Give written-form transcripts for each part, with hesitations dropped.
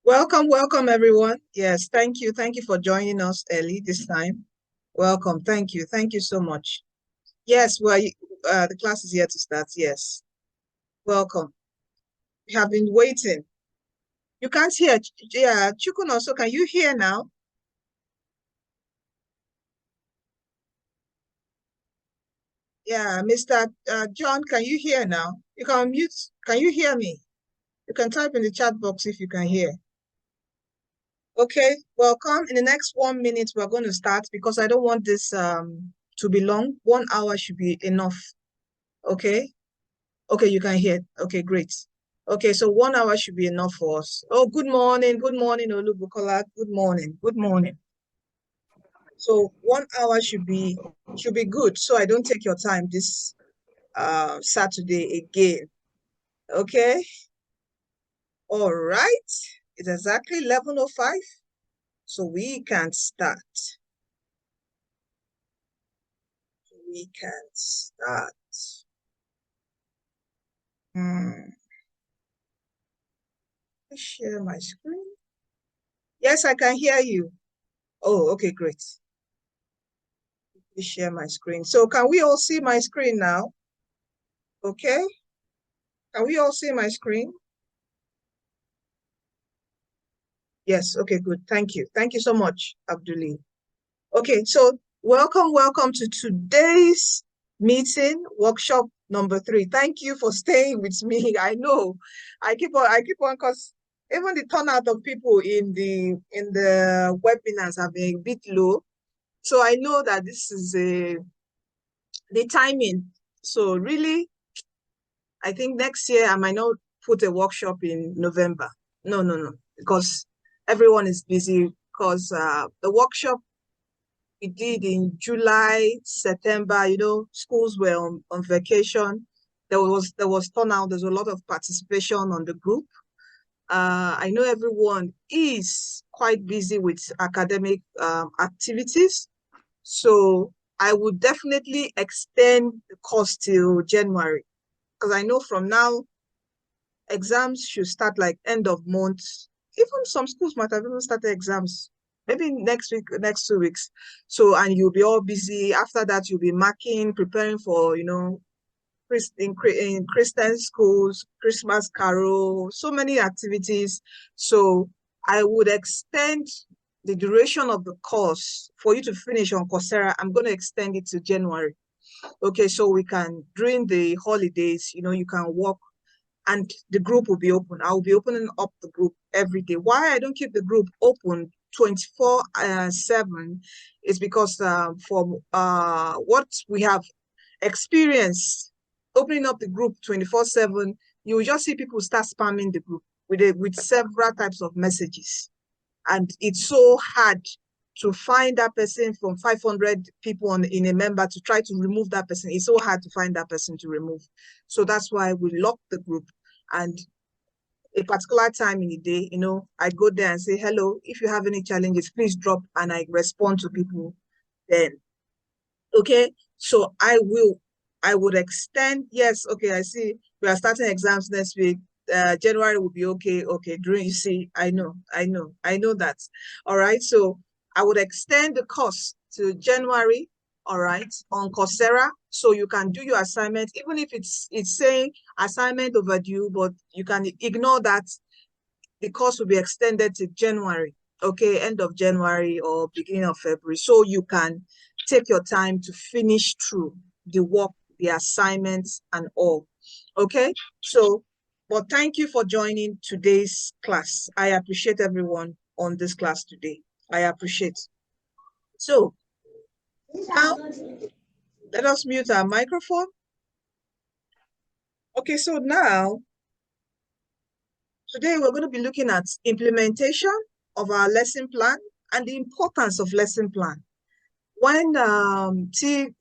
Welcome, welcome everyone. Yes, thank you. Thank you for joining us early this time. Welcome. Thank you. Thank you so much. Yes, well, the class is here to start. Yes. Welcome. We have been waiting. You can't hear. Yeah, Chukun also, can you hear now? Yeah, Mr. John, can you hear now? You can mute. Can you hear me? You can type in the chat box if you can hear. Okay, welcome. In the next 1 minute, we're going to start because I don't want this to be long. 1 hour should be enough. Okay. Okay, you can hear. Okay, great. Okay, so 1 hour should be enough for us. Oh, good morning, Olubukola. Good morning, good morning. So 1 hour should be good. So I don't take your time this Saturday again. Okay. All right. It's exactly 11:05. So we can start. We can start. Share my screen. Yes, I can hear you. Oh, okay, great. Share my screen. So can we all see my screen now? Okay. Can we all see my screen? Yes. Okay, good. Thank you. Thank you so much, Abduli. Okay, so welcome to today's meeting, workshop number 3. Thank you for staying with me. I know I keep on because even the turnout of people in the webinars have been a bit low. So I know that this is the timing. So really, I think next year I might not put a workshop in November. No, because everyone is busy because the workshop we did in July, September, schools were on vacation. There was turnout. There's a lot of participation on the group. I know everyone is quite busy with academic activities. So I would definitely extend the course till January. Because I know from now, exams should start like end of month. Even some schools might have even started exams, maybe next week, next 2 weeks. So, and you'll be all busy. After that, you'll be marking, preparing for, in Christian schools, Christmas carol, so many activities. So I would extend the duration of the course for you to finish on Coursera. I'm going to extend it to January. Okay, so we can, during the holidays, you can work and the group will be open. I'll be opening up the group every day. Why I don't keep the group open 24/7 is because for what we have experienced, opening up the group 24/7, you will just see people start spamming the group with several types of messages. And it's so hard to find that person from 500 people in a member to try to remove that person. It's so hard to find that person to remove. So that's why we lock the group. And a particular time in the day, I go there and say, hello, if you have any challenges, please drop, and I respond to people then. Okay, so I would extend. Yes, okay, I see we are starting exams next week. January will be okay. Okay, you see, I know that. All right, so I would extend the course to January, all right, on Coursera, so you can do your assignment, even if it's saying assignment overdue, but you can ignore that. The course will be extended to January, okay, end of January or beginning of February, so you can take your time to finish through the work, the assignments, and all. Okay, so, but thank you for joining today's class. I appreciate everyone on this class today. I appreciate. So now let us mute our microphone. Okay, so now today we're going to be looking at implementation of our lesson plan and the importance of lesson plan. When the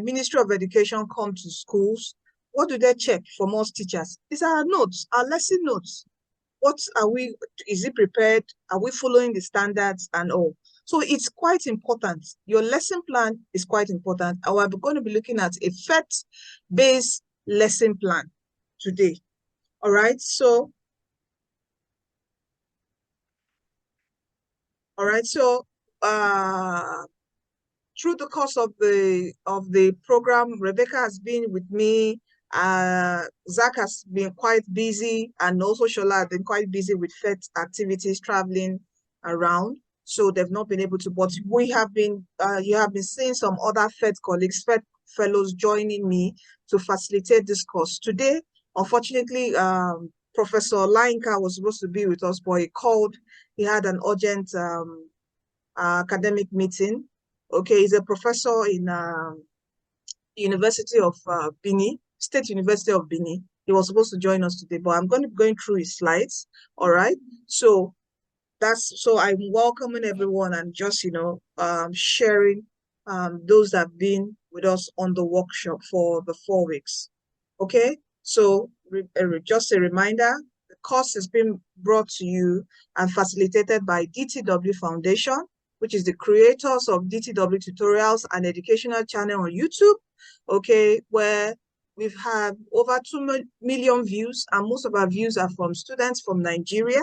Ministry of Education come to schools, what do they check from us teachers? It's our notes, our lesson notes. What are we, is it prepared? Are we following the standards and all? So it's quite important. Your lesson plan is quite important. And we're going to be looking at a PhET-based lesson plan today. All right, so All right. So through the course of the program, Rebecca has been with me. Zach has been quite busy, and also Shola has been quite busy with PhET activities, traveling around. So they've not been able to, but we have been, you have been seeing some other PhET colleagues, PhET fellows joining me to facilitate this course. Today, unfortunately, Professor Lainka was supposed to be with us, but he called, he had an urgent academic meeting. Okay, he's a professor in University of Bini, State University of Bini. He was supposed to join us today, but I'm going to be going through his slides. All right. So I'm welcoming everyone and just, sharing those that have been with us on the workshop for the 4 weeks. Okay. So just a reminder, the course has been brought to you and facilitated by DTW Foundation, which is the creators of DTW tutorials and educational channel on YouTube, okay, where we've had over 2 million views, and most of our views are from students from Nigeria,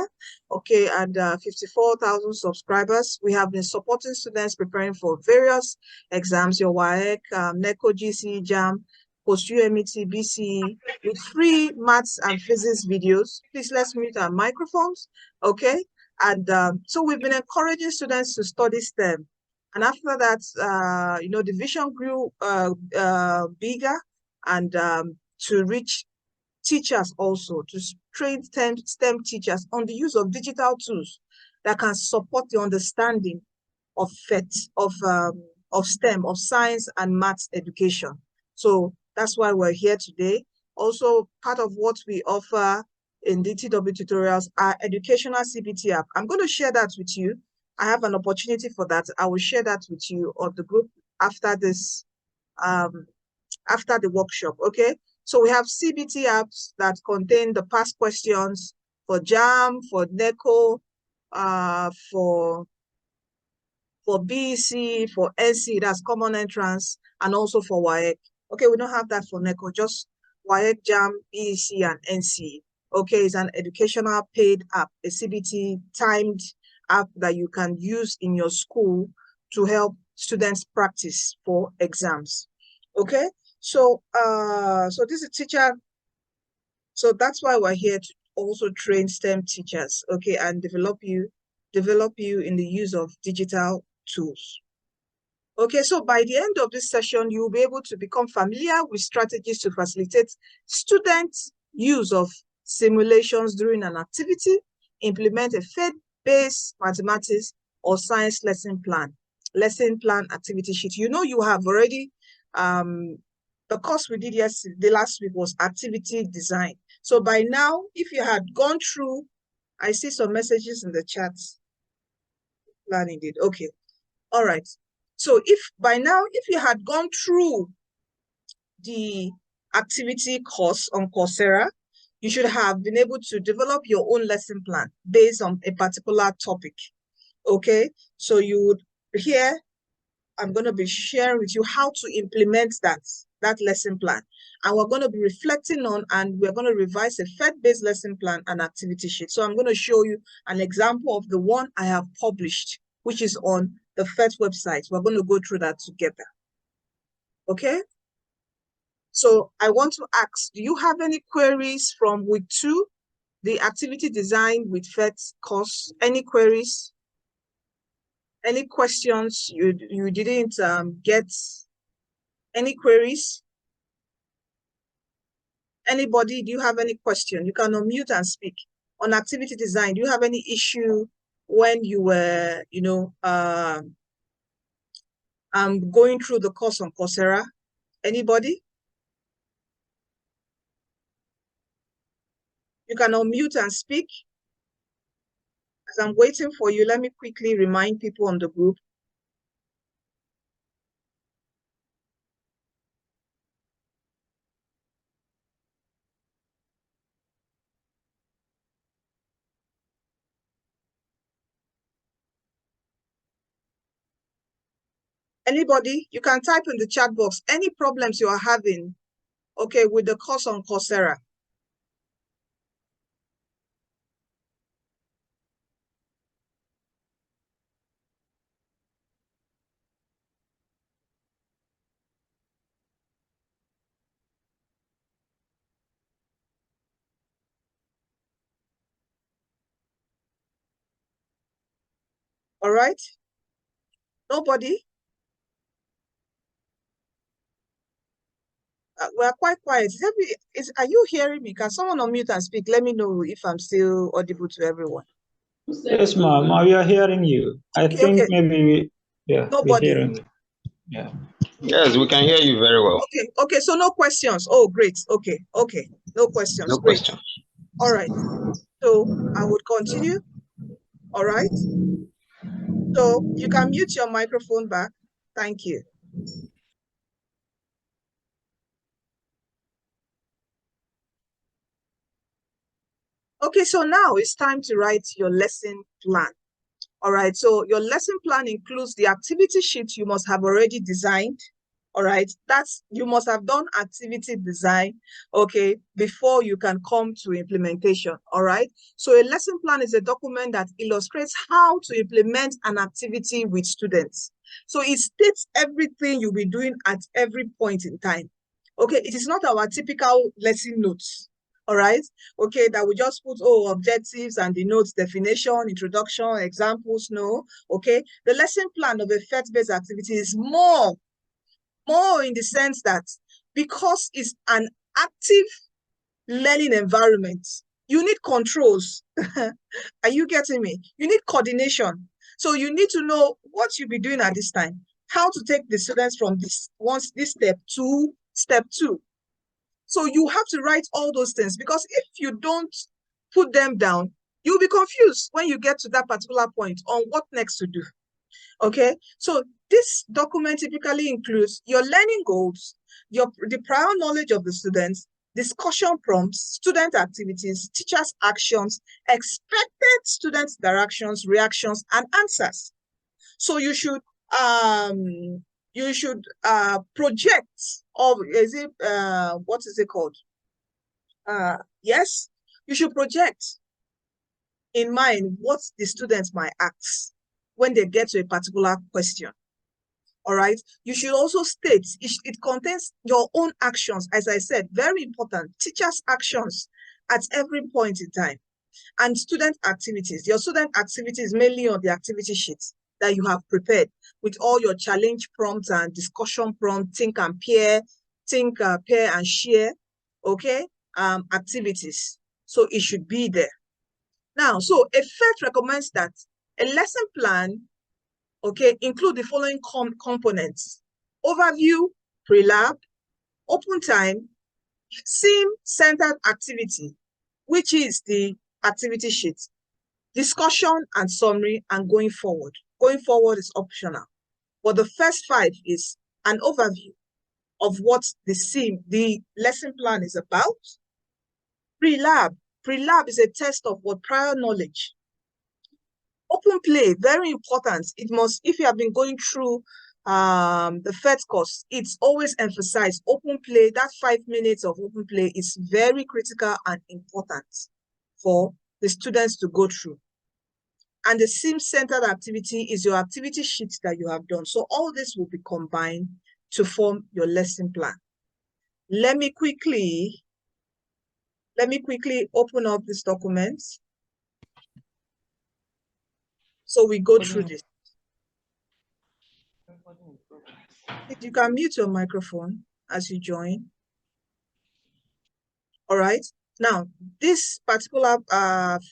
okay, and 54,000 subscribers. We have been supporting students preparing for various exams, your WAEC, NECO, GC, JAM, post-UMET, BCE, with free maths and physics videos. Please, let's mute our microphones, okay? And so we've been encouraging students to study STEM. And after that, the vision grew bigger, and to reach teachers also, to train STEM teachers on the use of digital tools that can support the understanding of PhET, of STEM, of science and maths education. So that's why we're here today. Also, part of what we offer in DTW tutorials are educational CBT app. I'm going to share that with you. I have an opportunity for that. I will share that with you on the group after this, after the workshop, okay? So we have CBT apps that contain the past questions for JAM, for NECO, for BEC, for NC, that's common entrance, and also for WAEC. Okay, we don't have that for NECO, just WAEC, JAM, BEC, and NC. Okay, it's an educational paid app, a CBT timed app that you can use in your school to help students practice for exams. Okay, so this is teacher. So that's why we're here to also train STEM teachers, okay, and develop you in the use of digital tools. Okay, so by the end of this session, you'll be able to become familiar with strategies to facilitate students' use of simulations during an activity, implement a PhET-based mathematics or science lesson plan activity sheet. You know, you have already, the course we did yesterday, last week, was activity design. So by now, if you had gone through, I see some messages in the chat. Plan indeed. Okay. All right. So if by now, if you had gone through the activity course on Coursera, you should have been able to develop your own lesson plan based on a particular topic. Okay. So you would here, I'm going to be sharing with you how to implement that lesson plan. And we're going to be reflecting on, and we're going to revise a PhET-based lesson plan and activity sheet. So I'm going to show you an example of the one I have published, which is on the PhET website. We're going to go through that together. Okay? So I want to ask, do you have any queries from week 2, the activity design with PhET course? Any queries? Any questions you didn't get? Any queries? Anybody, do you have any question? You can unmute and speak. On activity design, do you have any issue when you were, going through the course on Coursera? Anybody? You can unmute and speak. As I'm waiting for you, let me quickly remind people on the group. Anybody, you can type in the chat box any problems you are having, okay, with the course on Coursera. All right? Nobody? We're quite quiet. Are you hearing me? Can someone unmute and speak? Let me know if I'm still audible to everyone. Yes, ma'am. We are hearing you. I think maybe we're hearing you. Yeah. Yes, we can hear you very well. Okay. So no questions. Oh, great. Okay. No questions. No Great. question. All right. So I would continue. All right. So you can mute your microphone back. Thank you. Okay, so now it's time to write your lesson plan. All right, so your lesson plan includes the activity sheet you must have already designed. All right, you must have done activity design, okay, before you can come to implementation. All right, so a lesson plan is a document that illustrates how to implement an activity with students. So it states everything you'll be doing at every point in time. Okay, it is not our typical lesson notes. All right, okay, that we just put objectives and the notes, definition, introduction, examples. No, okay, the lesson plan of a PhET-based activity is more in the sense that because it's an active learning environment, you need controls. Are you getting me? You need coordination. So you need to know what you'll be doing at this time, how to take the students from this step to step 2. So you have to write all those things, because if you don't put them down, you'll be confused when you get to that particular point on what next to do. Okay, so this document typically includes your learning goals, the prior knowledge of the students, discussion prompts, student activities, teachers' actions, expected student interactions, reactions, and answers. So you should project, or what is it called? Yes, you should project in mind what the students might ask when they get to a particular question. All right, you should also state it contains your own actions. As I said, very important, teachers' actions at every point in time, and student activities. Your student activities mainly on the activity sheets that you have prepared with all your challenge prompts and discussion prompts, think and pair, pair and share, okay, activities. So it should be there. Now, so a PhET recommends that a lesson plan, okay, include the following components: overview, pre-lab, open time, sim-centered activity, which is the activity sheet, discussion and summary, and going forward. Going forward is optional. But the first 5 is an overview of what the lesson plan is about. Pre-lab. Pre-lab is a test of what prior knowledge. Open play, very important. It must, if you have been going through the PhET course, it's always emphasized open play. That 5 minutes of open play is very critical and important for the students to go through. And the sim-centered activity is your activity sheet that you have done. So all this will be combined to form your lesson plan. Let me quickly open up this document. So we go through this. You can mute your microphone as you join. All right. Now, this particular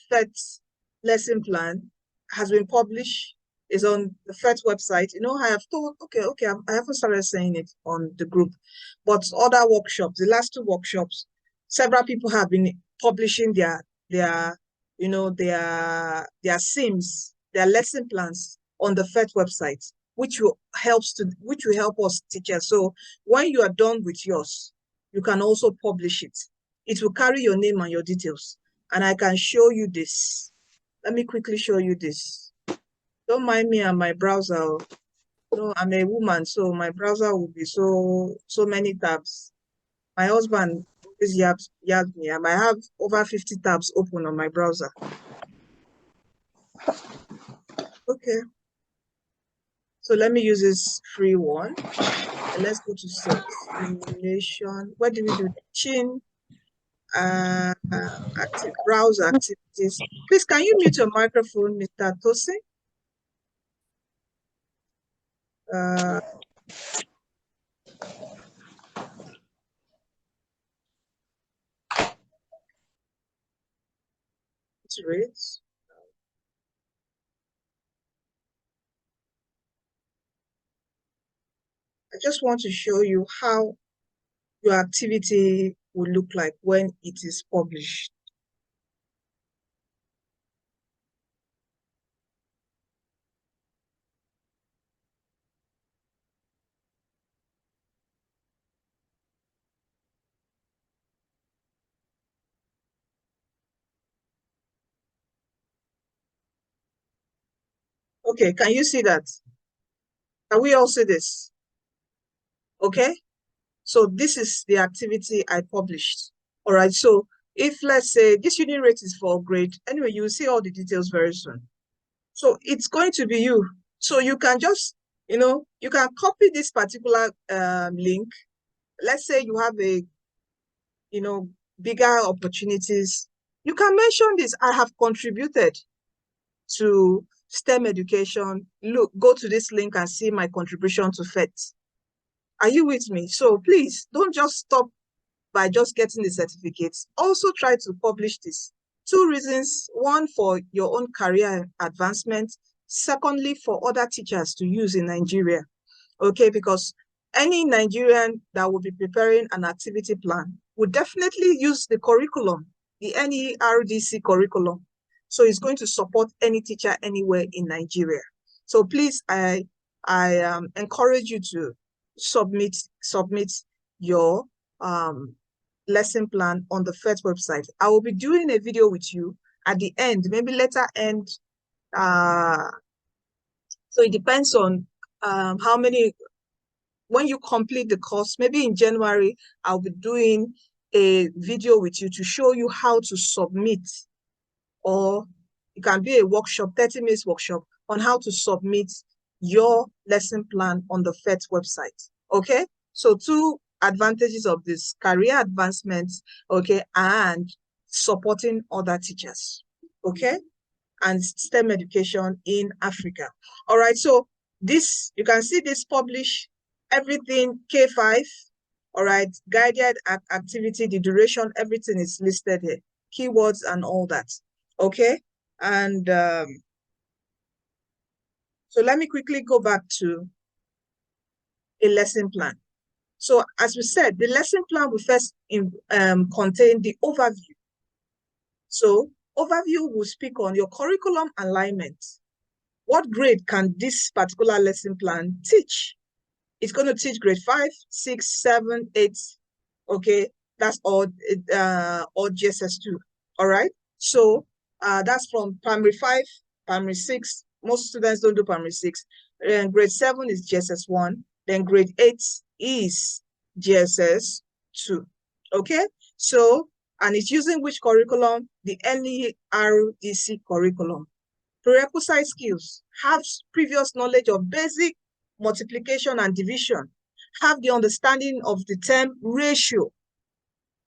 PhET lesson plan has been published, is on the PhET website. You know, I have told, I haven't started saying it on the group, but other workshops, the last 2 workshops, several people have been publishing their sims, their lesson plans on the PhET website, which will help us teachers. So when you are done with yours, you can also publish it. It will carry your name and your details. And I can show you this. Let me quickly show you this. Don't mind me and my browser. No, I'm a woman, so my browser will be so many tabs. My husband always yabs me. I might have over 50 tabs open on my browser. Okay. So let me use this free one. And let's go to simulation. What do we do? Chin. Browser activities. Please, can you mute your microphone, Mr. Tosin? rates. I just want to show you how your activity will look like when it is published. Okay, can you see that? Can we all see this? Okay, so this is the activity I published. All right, so if let's say this unit rate is for grade, anyway, you'll see all the details very soon. So it's going to be you. So you can just, you can copy this particular link. Let's say you have a, bigger opportunities. You can mention this. I have contributed to STEM education. Look, go to this link and see my contribution to PhET. Are you with me? So please don't just stop by just getting the certificates. Also try to publish this. 2 reasons: one, for your own career advancement; secondly, for other teachers to use in Nigeria. Okay, because any Nigerian that will be preparing an activity plan would definitely use the curriculum, the NERDC curriculum. So it's going to support any teacher anywhere in Nigeria. So please, I encourage you to submit your lesson plan on the PhET website. I will be doing a video with you at the end, maybe later end. So it depends on how many, when you complete the course, maybe in January, I'll be doing a video with you to show you how to submit, or it can be a workshop, 30 minutes workshop on how to submit your lesson plan on the PhET website. Okay, so 2 advantages of this: career advancement, okay, and supporting other teachers, okay, and STEM education in Africa. All right, so this, you can see this publish everything K5, all right, guided activity, the duration, everything is listed here, keywords and all that, okay. And so let me quickly go back to a lesson plan. So as we said, the lesson plan will first contain the overview. So overview will speak on your curriculum alignment. What grade can this particular lesson plan teach? It's going to teach grade 5, 6, 7, 8. Okay, that's all GSS2. All right. So that's from primary 5, primary 6. Most students don't do primary 6. And grade 7 is GSS1. Then grade 8 is GSS2. Okay. So, and it's using which curriculum? The NERDC curriculum. Prerequisite skills: have previous knowledge of basic multiplication and division, have the understanding of the term ratio.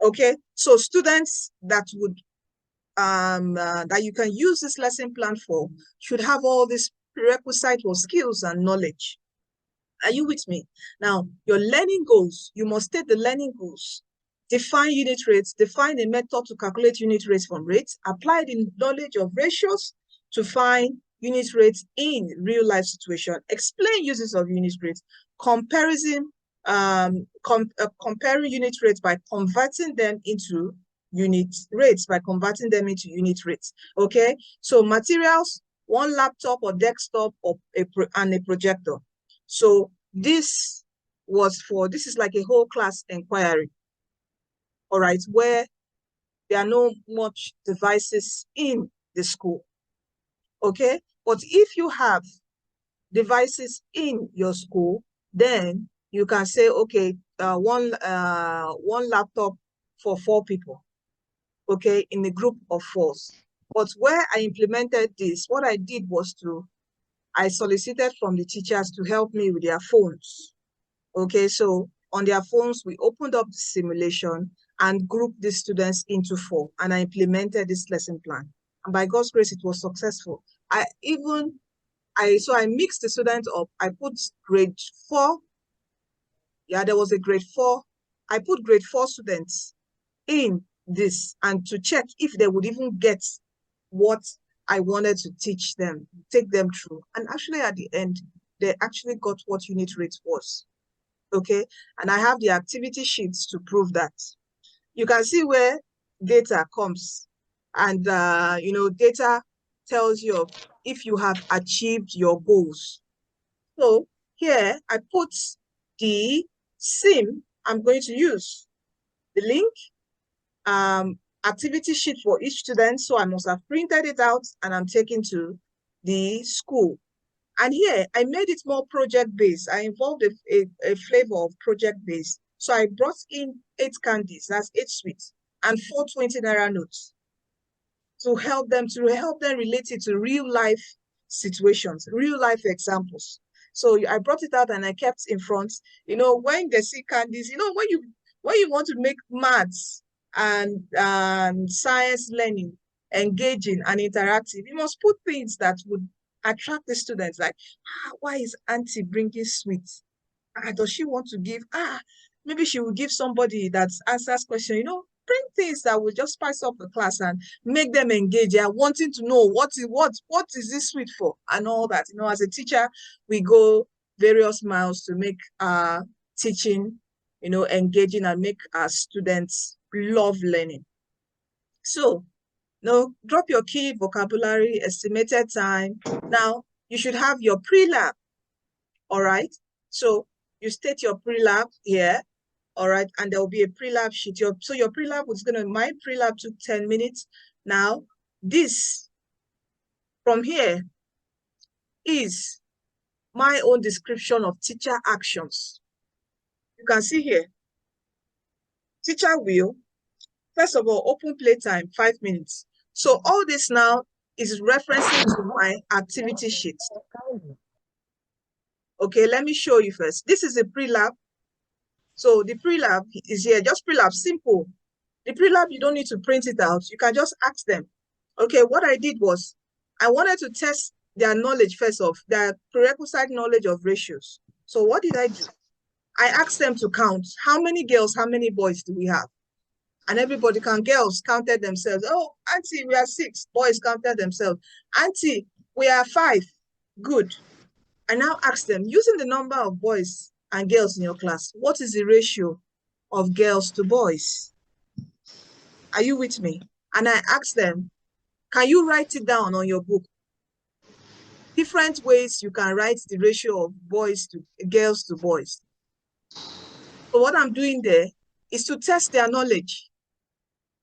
Okay, so students that would that you can use this lesson plan for should have all these prerequisite or skills and knowledge. Are you with me? Now, your learning goals, you must state the learning goals. Define unit rates, define a method to calculate unit rates from rates, apply the knowledge of ratios to find unit rates in real life situation, explain uses of unit rates, comparison, comparing unit rates by converting them into unit rates, okay? So materials, 1 laptop or desktop or and a projector. So this is like a whole class inquiry, all right, where there are no much devices in the school, okay? But if you have devices in your school, then you can say, okay, one laptop for 4 people, okay, in a group of 4. But where I implemented this, what I did was I solicited from the teachers to help me with their phones. Okay, so on their phones, we opened up the simulation and grouped the students into 4, and I implemented this lesson plan. And by God's grace, it was successful. I even So I mixed the students up. I put grade 4. Yeah, there was a grade 4. I put grade 4 students in this and to check if they would even get what I wanted to teach them, take them through. And actually at the end, they actually got what unit rate was. Okay, and I have the activity sheets to prove that. You can see where data comes, and data tells you if you have achieved your goals. So here I put the sim I'm going to use, the link, activity sheet for each student. So I must have printed it out and I'm taking to the school. And here I made it more project-based. I involved a flavor of project-based. So I brought in 8 candies, that's 8 sweets, and 4 20 naira notes to help them relate it to real life situations, real life examples. So I brought it out and I kept in front. When they see candies, when you want to make maths and science learning engaging and interactive, you must put things that would attract the students, like, why is auntie bringing sweets? Does she want to give? Maybe she will give somebody that answers question. Bring things that will just spice up the class and make them engage. They are wanting to know what is this sweet for and all that. As a teacher, we go various miles to make our teaching, engaging and make our students love learning. So, drop your key vocabulary, estimated time. Now, you should have your pre-lab, all right? So, you state your pre-lab here, all right? And there will be a pre-lab sheet. So, your pre-lab my pre-lab took 10 minutes. Now, this from here is my own description of teacher actions. You can see here, teacher will, first of all, open playtime, 5 minutes. So all this now is referencing to my activity sheet. Okay, let me show you first. This is a pre-lab. So the pre-lab is here, just pre-lab, simple. The pre-lab, you don't need to print it out. You can just ask them. Okay, what I did was, I wanted to test their knowledge first off, their prerequisite knowledge of ratios. So what did I do? I asked them to count how many girls, how many boys do we have? And everybody girls counted themselves. Oh, auntie, we are 6. Boys counted themselves. Auntie, we are 5. Good. I now ask them, using the number of boys and girls in your class, what is the ratio of girls to boys? Are you with me? And I ask them, can you write it down on your book? Different ways you can write the ratio of girls to boys. So what I'm doing there is to test their knowledge.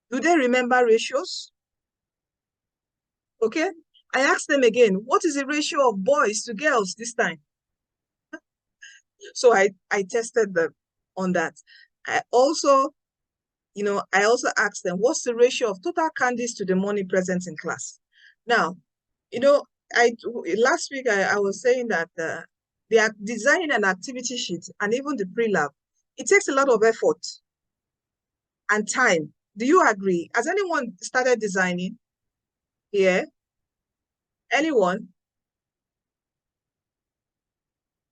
Do they remember ratios? Okay. I asked them again, what is the ratio of boys to girls this time? So I tested them on that. I also asked them, what's the ratio of total candies to the money present in class? Now, last week I was saying that they are designing an activity sheet and even the pre-lab, it takes a lot of effort and time. Do you agree? Has anyone started designing here? Anyone?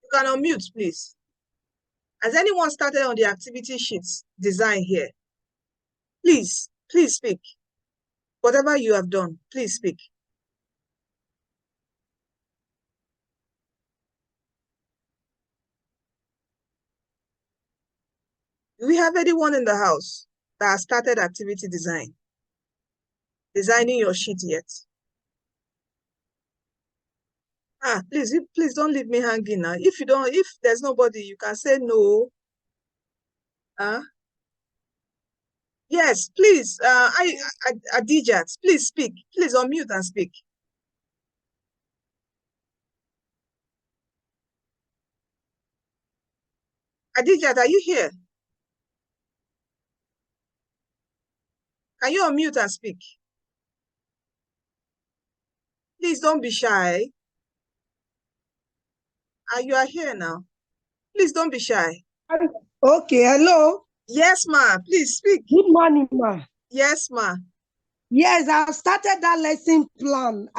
You can unmute, please. Has anyone started on the activity sheets design here? Please speak. Whatever you have done, please speak. Do we have anyone in the house that has started activity design? Designing your sheet yet? Please don't leave me hanging now. If there's nobody, you can say no. Yes, please. Adijat, please speak. Please unmute and speak. Adijat, are you here? Can you unmute and speak? Please don't be shy. You are here now. Please don't be shy. Okay, hello. Yes, ma. Please speak. Good morning, ma. Yes, ma. Yes, I've started that lesson plan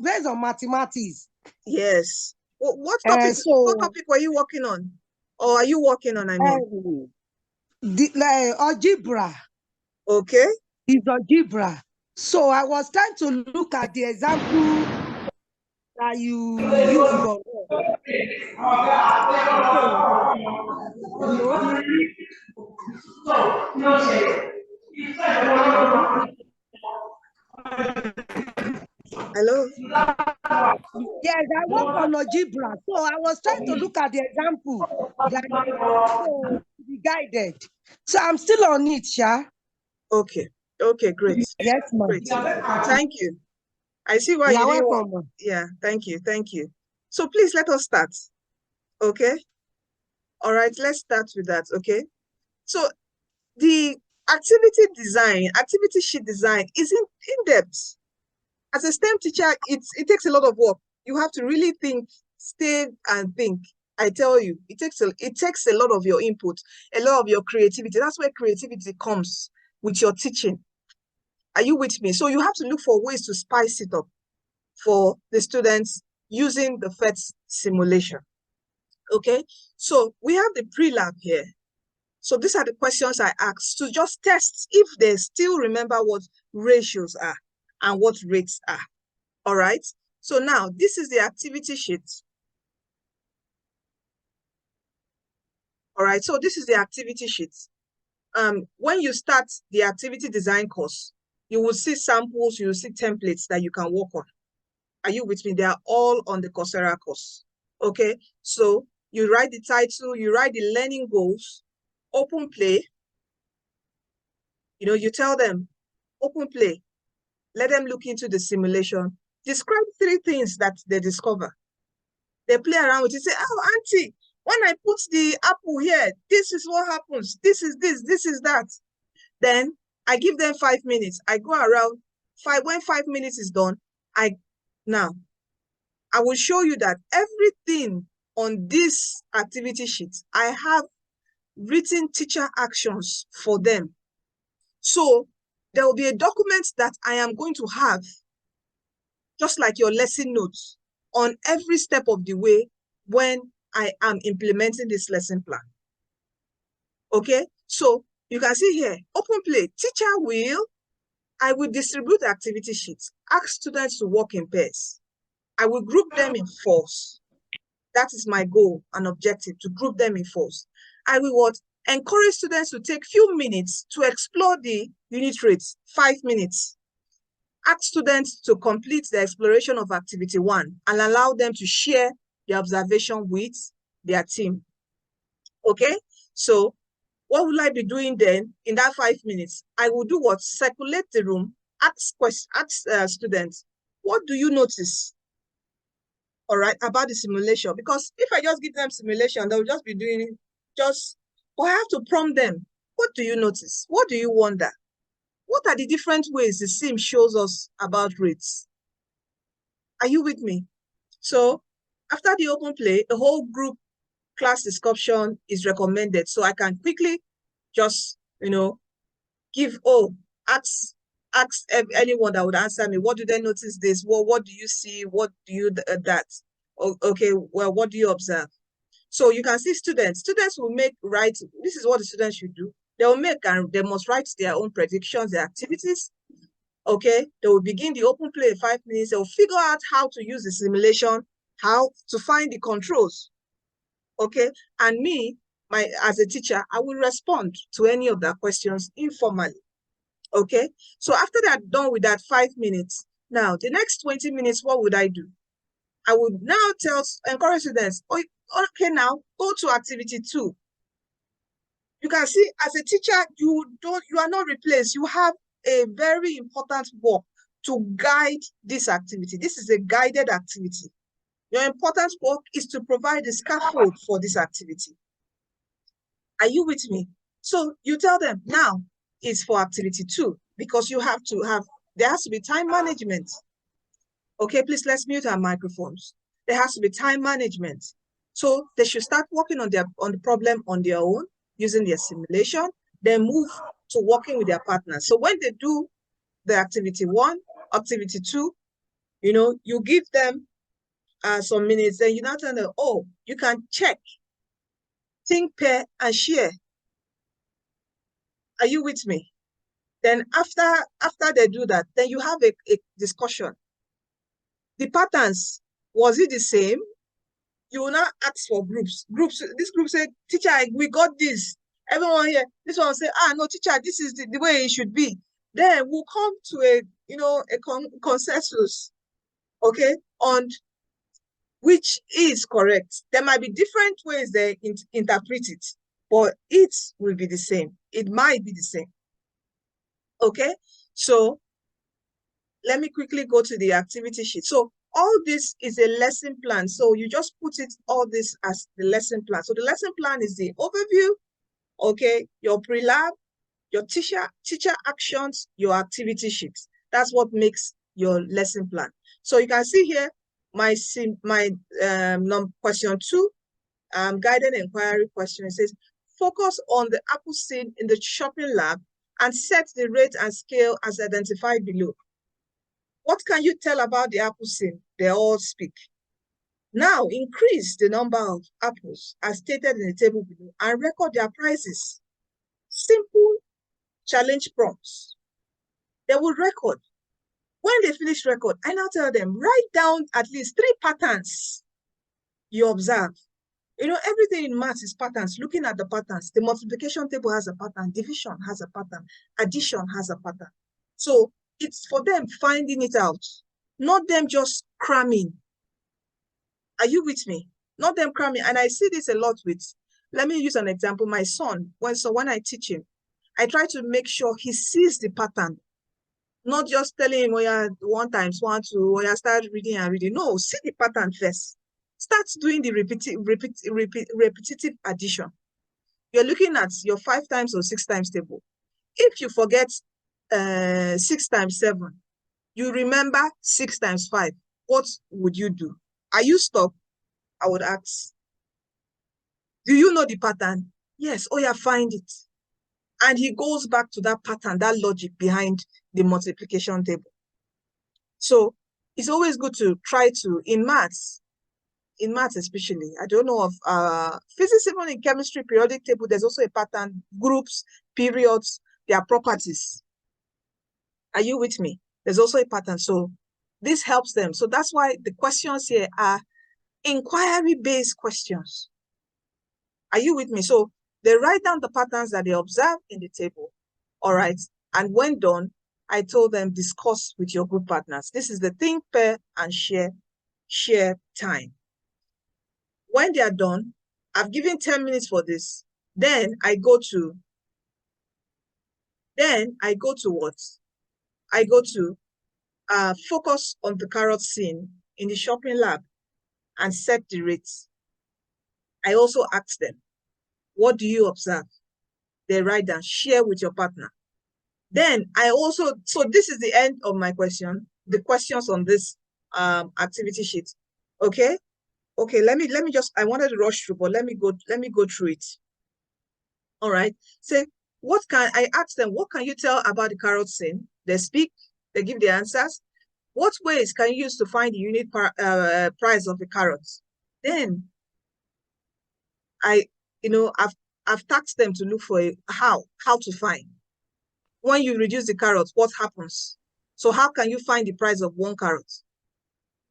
based on mathematics. Yes. What topic were you working on? Or are you working on, I mean? Algebra. Okay. It's algebra. So I was trying to look at the example that you use for. Hello? Yes, I work on algebra. So I was trying to look at the example that to be guided. So I'm still on it, Sha. Okay. Okay, great. Yes, ma'am. Great. Thank you. I see why you didn't want. Yeah, thank you. Thank you. So please let us start. Okay. All right, let's start with that. Okay. So the activity sheet design is in depth. As a STEM teacher, it takes a lot of work. You have to really think, stay and think. I tell you, it takes a lot of your input, a lot of your creativity. That's where creativity comes with your teaching. Are you with me? So you have to look for ways to spice it up for the students using the PhET simulation. Okay, so we have the pre-lab here. So these are the questions I asked to just test if they still remember what ratios are and what rates are. All right. So now this is the activity sheet. All right. So this is the activity sheet. When you start the activity design course, you will see samples, you will see templates that you can work on. Are you with me? They are all on the Coursera course. Okay. So you write the title, you write the learning goals, open play. You tell them, open play. Let them look into the simulation. Describe 3 things that they discover. They play around with it. Say, oh, auntie, when I put the apple here, this is what happens. This is this, this is that. Then I give them 5 minutes. I go around when 5 minutes is done, now I will show you that everything on this activity sheet, I have written teacher actions for them. So there will be a document that I am going to have, just like your lesson notes, on every step of the way when I am implementing this lesson plan. Okay, so you can see here, open play, I will distribute the activity sheets, ask students to work in pairs. I will group them in 4s. That is my goal and objective, to group them in 4s. I will encourage students to take few minutes to explore the unit rates, 5 minutes. Ask students to complete the exploration of activity 1 and allow them to share the observation with their team. Okay, so what will I be doing then in that 5 minutes? I will do what? Circulate the room, ask students, what do you notice? All right, about the simulation? Because if I just give them simulation, they'll just be doing but I have to prompt them. What do you notice? What do you wonder? What are the different ways the sim shows us about rates? Are you with me? So after the open play, the whole group class discussion is recommended. So I can quickly just, ask anyone that would answer me, what do they notice this? What do you see? What do you that? Okay, well, what do you observe? So you can see students will write, this is what the students should do. They will they must write their own predictions, their activities. Okay, they will begin the open play in 5 minutes. They will figure out how to use the simulation, how to find the controls. Okay, and me, as a teacher, I will respond to any of their questions informally. Okay, so after they're done with that 5 minutes, now the next 20 minutes, what would I do? I would now encourage students, okay, now go to activity 2. You can see, as a teacher, you are not replaced. You have a very important work to guide this activity. This is a guided activity. Your important work is to provide the scaffold for this activity. Are you with me? So you tell them, now it's for activity 2, because there has to be time management. Okay, please, let's mute our microphones. There has to be time management. So they should start working on the problem on their own, using their simulation, then move to working with their partners. So when they do the activity 1, activity 2, you give them some minutes, then you now tell them, oh, you can check, think, pair, and share. Are you with me? Then after they do that, then you have a discussion. The patterns, was it the same? You will now ask for groups. This group say, teacher, we got this. Everyone here, this one will say, no, teacher, this is the way it should be. Then we'll come to a consensus, okay, on which is correct. There might be different ways they interpret it, but it will be the same. It might be the same. Okay, so let me quickly go to the activity sheet. So all this is a lesson plan. So you just put it all this as the lesson plan. So the lesson plan is the overview, okay, your pre-lab, your teacher actions, your activity sheets. That's what makes your lesson plan. So you can see here my question 2, guided inquiry question. It says, focus on the apple scene in the shopping lab and set the rate and scale as identified below. What can you tell about the apple scene? They all speak. Now increase the number of apples as stated in the table below and record their prices. Simple challenge prompts. They will record. When they finish record, I now tell them, write down at least 3 patterns you observe. You know, everything in math is patterns. Looking at the patterns, the multiplication table has a pattern, division has a pattern, addition has a pattern. So it's for them finding it out, not them just cramming. Are you with me? Not them cramming. And I see this a lot with, let me use an example. My son, when I teach him, I try to make sure he sees the pattern, not just telling him, oh yeah, 1 times 1, 2, oh yeah, start reading and reading. No, see the pattern first. Start doing the repetitive addition. You're looking at your 5 times or 6 times table. If you forget 6 times 7, you remember 6 times 5. What would you do? Are you stuck? I would ask. Do you know the pattern? Yes. Oh yeah, find it. And he goes back to that pattern, that logic behind the multiplication table. So it's always good to try to, in maths especially, I don't know of physics, even in chemistry, periodic table, there's also a pattern, groups, periods, their properties. Are you with me? There's also a pattern. So this helps them. So that's why the questions here are inquiry-based questions. Are you with me? So they write down the patterns that they observe in the table. All right. And when done, I told them, discuss with your group partners. This is the think, pair, and share time. When they are done, I've given 10 minutes for this. Then I go to what? I go to focus on the carrot scene in the shopping lab and set the rates. I also ask them, what do you observe? They write down, share with your partner. Then I also, so this is the end of my question, the questions on this activity sheet. Okay. Okay, let me just, I wanted to rush through, but let me go through it. All right. Say, I asked them, what can you tell about the carrot scene? They speak, they give the answers. What ways can you use to find the unit price of the carrots? Then I've tasked them to look for how to find. When you reduce the carrots, what happens? So how can you find the price of 1 carrot?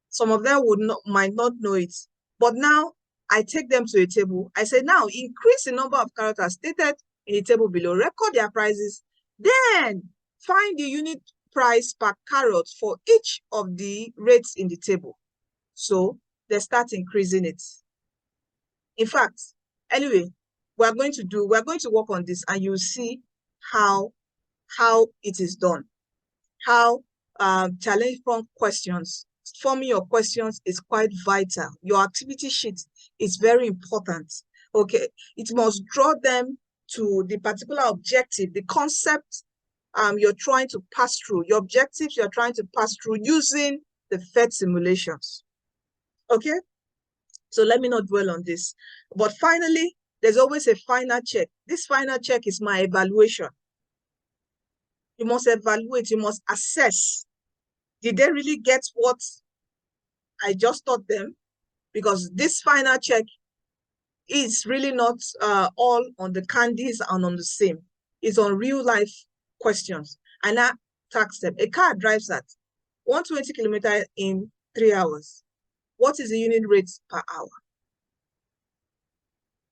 Some of them might not know it. But now I take them to a table. I say, now increase the number of carrots as stated in the table below, record their prices, then find the unit price per carrot for each of the rates in the table. So they start increasing it. In fact, anyway, we're going to work on this, and you'll see how it is done. How challenge prompt questions, forming your questions is quite vital. Your activity sheet is very important. Okay, it must draw them to the particular objective, the concept you're trying to pass through, your objectives you're trying to pass through using the PhET simulations. Okay, so let me not dwell on this. But finally, there's always a final check. This final check is my evaluation. You must evaluate, you must assess. Did they really get what I just taught them? because this final check is really not all on the candies and on the same. It's on real life questions. And I task them. A car drives at 120 kilometers in 3 hours. What is the unit rate per hour?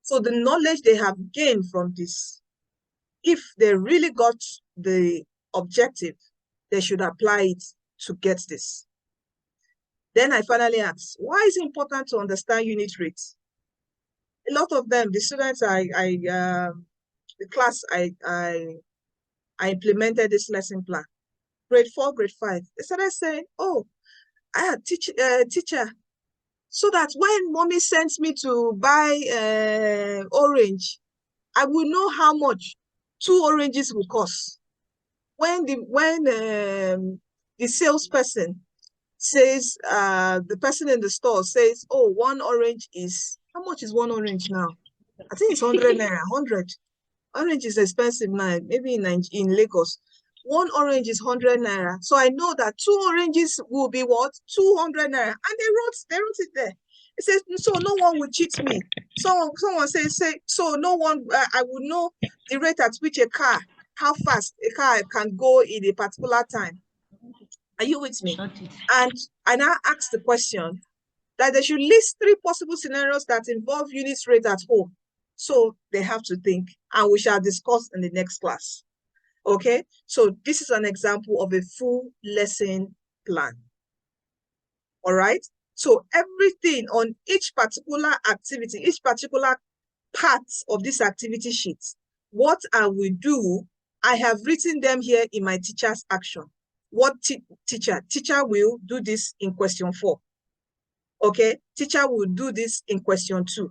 So the knowledge they have gained from this, if they really got the objective, they should apply it to get this. Then I finally asked, why is it important to understand unit rates? A lot of them, the students the class I implemented this lesson plan, grade 4, grade 5, they started saying, oh, I had teacher, so that when mommy sends me to buy orange, I will know how much 2 oranges will cost. When the salesperson says, the person in the store says, oh, 1 orange is, how much is 1 orange now? I think it's 100 naira, 100. Orange is expensive now, maybe in Lagos. 1 orange is 100 naira. So I know that 2 oranges will be what? 200 naira. And they wrote it there. It says, so no one will cheat me. So someone says, so no one, I will know the rate at which how fast a car can go in a particular time. Are you with me? And I now ask the question that they should list 3 possible scenarios that involve unit rate at home. So they have to think, and we shall discuss in the next class. Okay, so this is an example of a full lesson plan. All right, so everything on each particular activity, each particular part of this activity sheet, what I will do, I have written them here in my teacher's action. What teacher will do this in question 4. Okay, teacher will do this in question 2.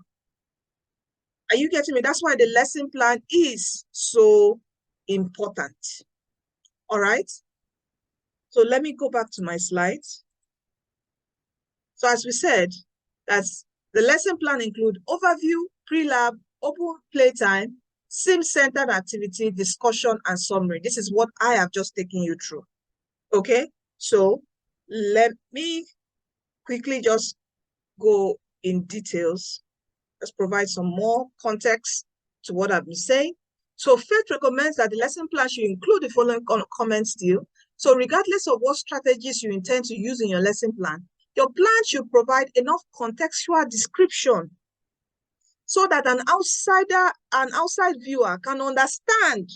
Are you getting me? That's why the lesson plan is so important. All right. So let me go back to my slides. So as we said, that's the lesson plan include overview, pre-lab, open playtime, sim-centered activity, discussion, and summary. This is what I have just taken you through. Okay. So let me quickly just go in details. Let's provide some more context to what I've been saying. So PhET recommends that the lesson plan should include the following comments still. So regardless of what strategies you intend to use in your lesson plan, your plan should provide enough contextual description so that an outside viewer can understand,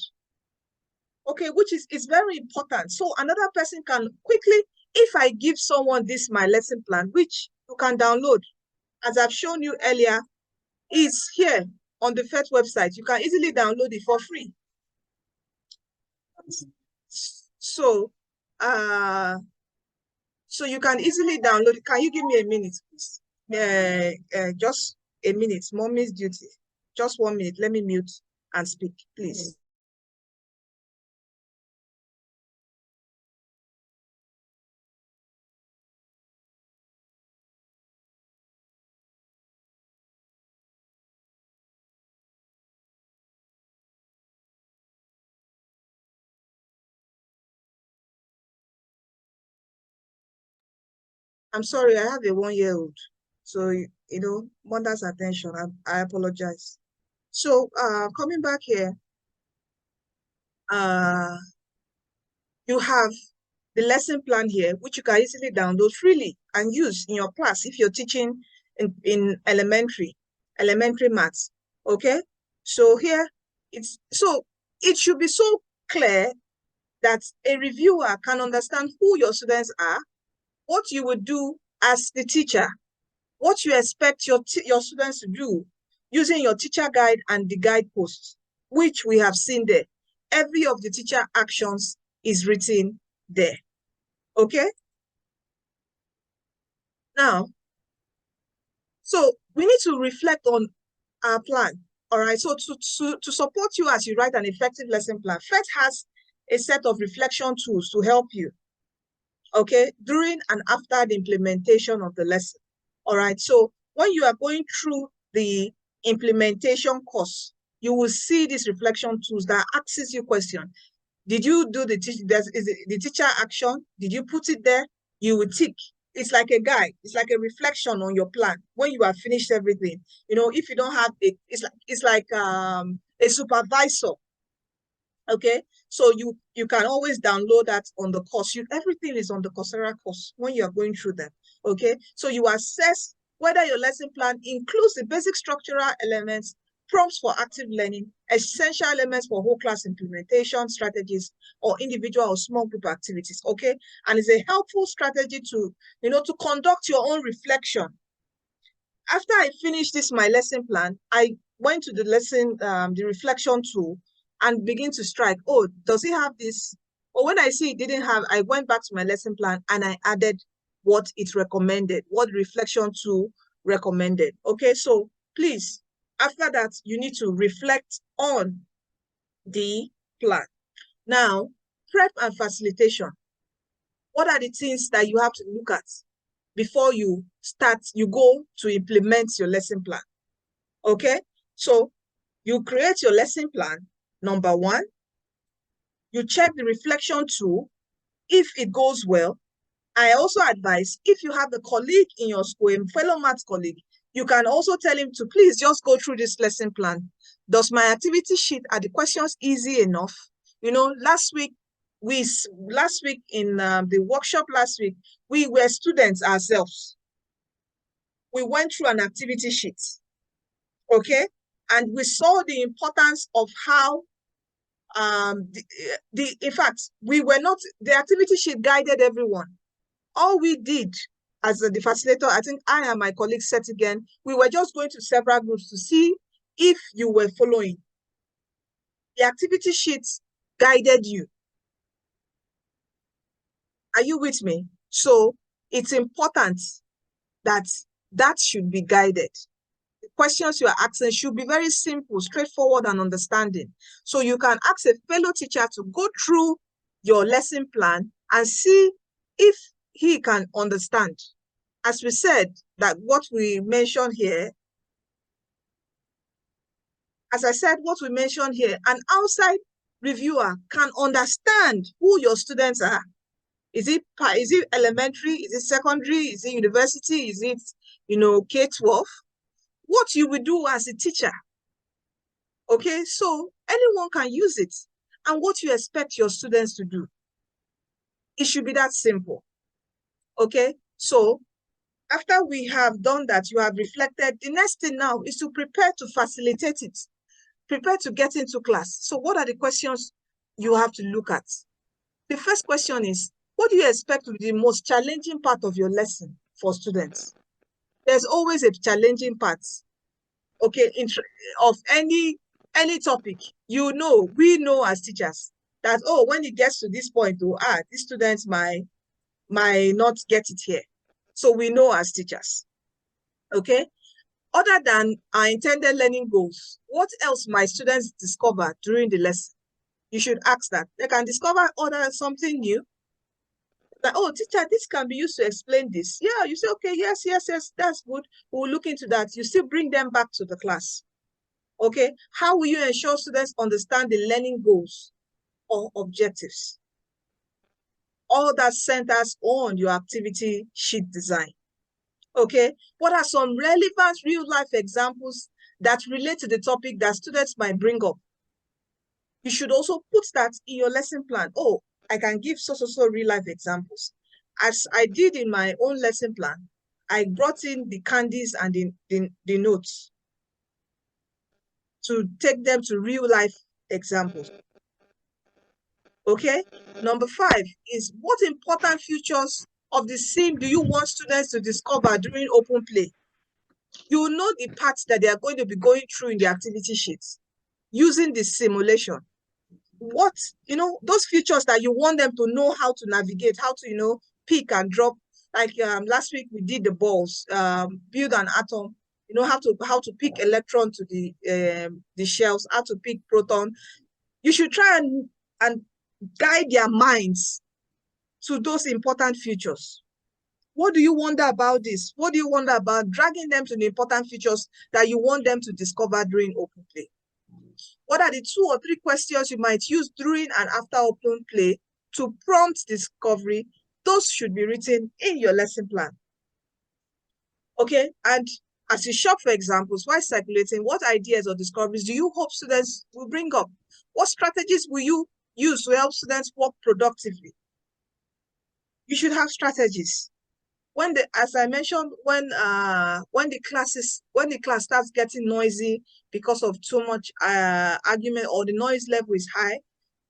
okay, which is very important. So another person can quickly, if I give someone this, my lesson plan, which you can download, as I've shown you earlier, is here on the PhET website. You can easily download it for free. So, so you can easily download it. Can you give me a minute, please? Just a minute. Mommy's duty. Just 1 minute. Let me mute and speak, please. I'm sorry, I have a 1-year-old. So, you know, mother's attention, I apologize. So, coming back here, you have the lesson plan here, which you can easily download freely and use in your class if you're teaching in elementary maths, okay? So here, it should be so clear that a reviewer can understand who your students are, what you would do as the teacher, what you expect your students to do using your teacher guide and the guideposts, which we have seen there. Every of the teacher actions is written there, okay? Now, so we need to reflect on our plan, all right? So to support you as you write an effective lesson plan, PhET has a set of reflection tools to help you, okay, during and after the implementation of the lesson. All right, so when you are going through the implementation course, you will see these reflection tools that asks you question. Did you do the teacher action? Did you put it there? You will tick it's like a guide. It's like a reflection on your plan when you have finished everything. You know, if you don't have it, it's like a supervisor. Okay, so you can always download that on the course. Everything is on the Coursera course when you are going through them. Okay, so you assess whether your lesson plan includes the basic structural elements, prompts for active learning, essential elements for whole class implementation strategies, or individual or small group activities. Okay, and it's a helpful strategy to, you know, to conduct your own reflection. After I finished my lesson plan, I went to the the reflection tool and begin to strike. Oh, does it have this? Or when I see it didn't have, I went back to my lesson plan and I added what it recommended, what reflection tool recommended. Okay, so please, after that, you need to reflect on the plan. Now, prep and facilitation. What are the things that you have to look at before you go to implement your lesson plan? Okay, so you create your lesson plan. Number one, you check the reflection tool. If it goes well, I also advise, if you have a colleague in your school, a fellow math colleague, you can also tell him to please just go through this lesson plan. Does my activity sheet, are the questions easy enough? You know, last week in the workshop last week, we were students ourselves. We went through an activity sheet, okay? And we saw the importance of how, in fact, the activity sheet guided everyone. All we did as the facilitator, I think I and my colleague said again, we were just going to several groups to see if you were following. The activity sheets guided you. Are you with me? So it's important that should be guided. The questions you are asking should be very simple, straightforward, and understanding. So you can ask a fellow teacher to go through your lesson plan and see if he can understand. As we said, that what we mentioned here, as I said, what we mentioned here, an outside reviewer can understand who your students are. Is it elementary? Is it secondary? Is it university? Is it, you know, K-12? What you will do as a teacher. Okay, so anyone can use it. And what you expect your students to do. It should be that simple. Okay, so after we have done that, you have reflected, the next thing now is to prepare to facilitate it. Prepare to get into class. So what are the questions you have to look at? The first question is, what do you expect to be the most challenging part of your lesson for students? There's always a challenging part, okay, of any topic. You know, we know as teachers that, oh, when it gets to this point, these students might not get it here. So we know as teachers, okay? Other than our intended learning goals, what else might students discover during the lesson? You should ask that. They can discover something new. Like, oh, teacher, this can be used to explain this. Yeah, you say, okay, yes, that's good. We'll look into that. You still bring them back to the class. Okay, how will you ensure students understand the learning goals or objectives? All that centers on your activity sheet design. Okay, what are some relevant real-life examples that relate to the topic that students might bring up? You should also put that in your lesson plan. Oh, I can give so real-life examples. As I did in my own lesson plan, I brought in the candies and the notes to take them to real-life examples. Okay, number 5 is, what important features of the sim do you want students to discover during open play? You know the parts that they are going to be going through in the activity sheets using the simulation. What, you know, those features that you want them to know how to navigate, how to, you know, pick and drop. Like last week we did the balls, build an atom, you know, how to pick electron to the shells, how to pick proton. You should try and guide their minds to those important features. What do you wonder about this? What do you wonder about dragging them to the important features that you want them to discover during open play? What are the 2 or 3 questions you might use during and after open play to prompt discovery those should be written in your lesson plan. Okay, and as you shop for examples, while circulating, what ideas or discoveries do you hope students will bring up? What strategies will you use to help students work productively? You should have strategies. As I mentioned, when the class starts getting noisy because of too much argument, or the noise level is high,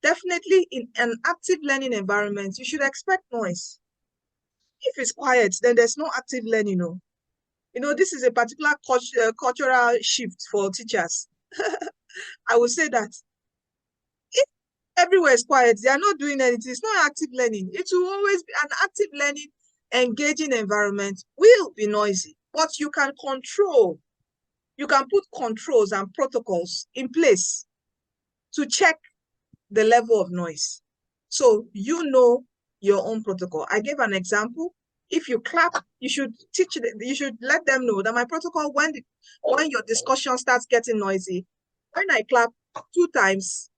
definitely in an active learning environment, you should expect noise. If it's quiet, then there's no active learning. This is a particular cultural shift for teachers. I would say that if everywhere is quiet, they are not doing anything. It's not active learning. It will always be an active learning, engaging environment will be noisy, but you can control. You can put controls and protocols in place to check the level of noise. So you know your own protocol. I gave an example. If you clap, you should let them know that my protocol, when your discussion starts getting noisy, when I clap 2 times,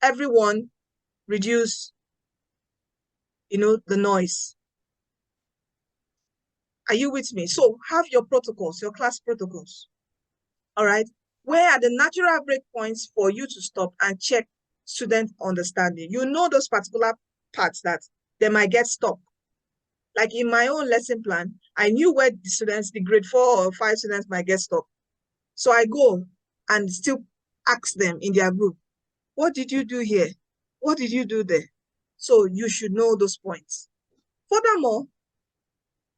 everyone reduce, the noise. Are you with me? So have your protocols, your class protocols. All right. Where are the natural breakpoints for you to stop and check student understanding? You know those particular parts that they might get stuck. Like in my own lesson plan, I knew where the grade 4 or 5 students might get stuck. So I go and still ask them in their group, what did you do here? What did you do there? So you should know those points. Furthermore,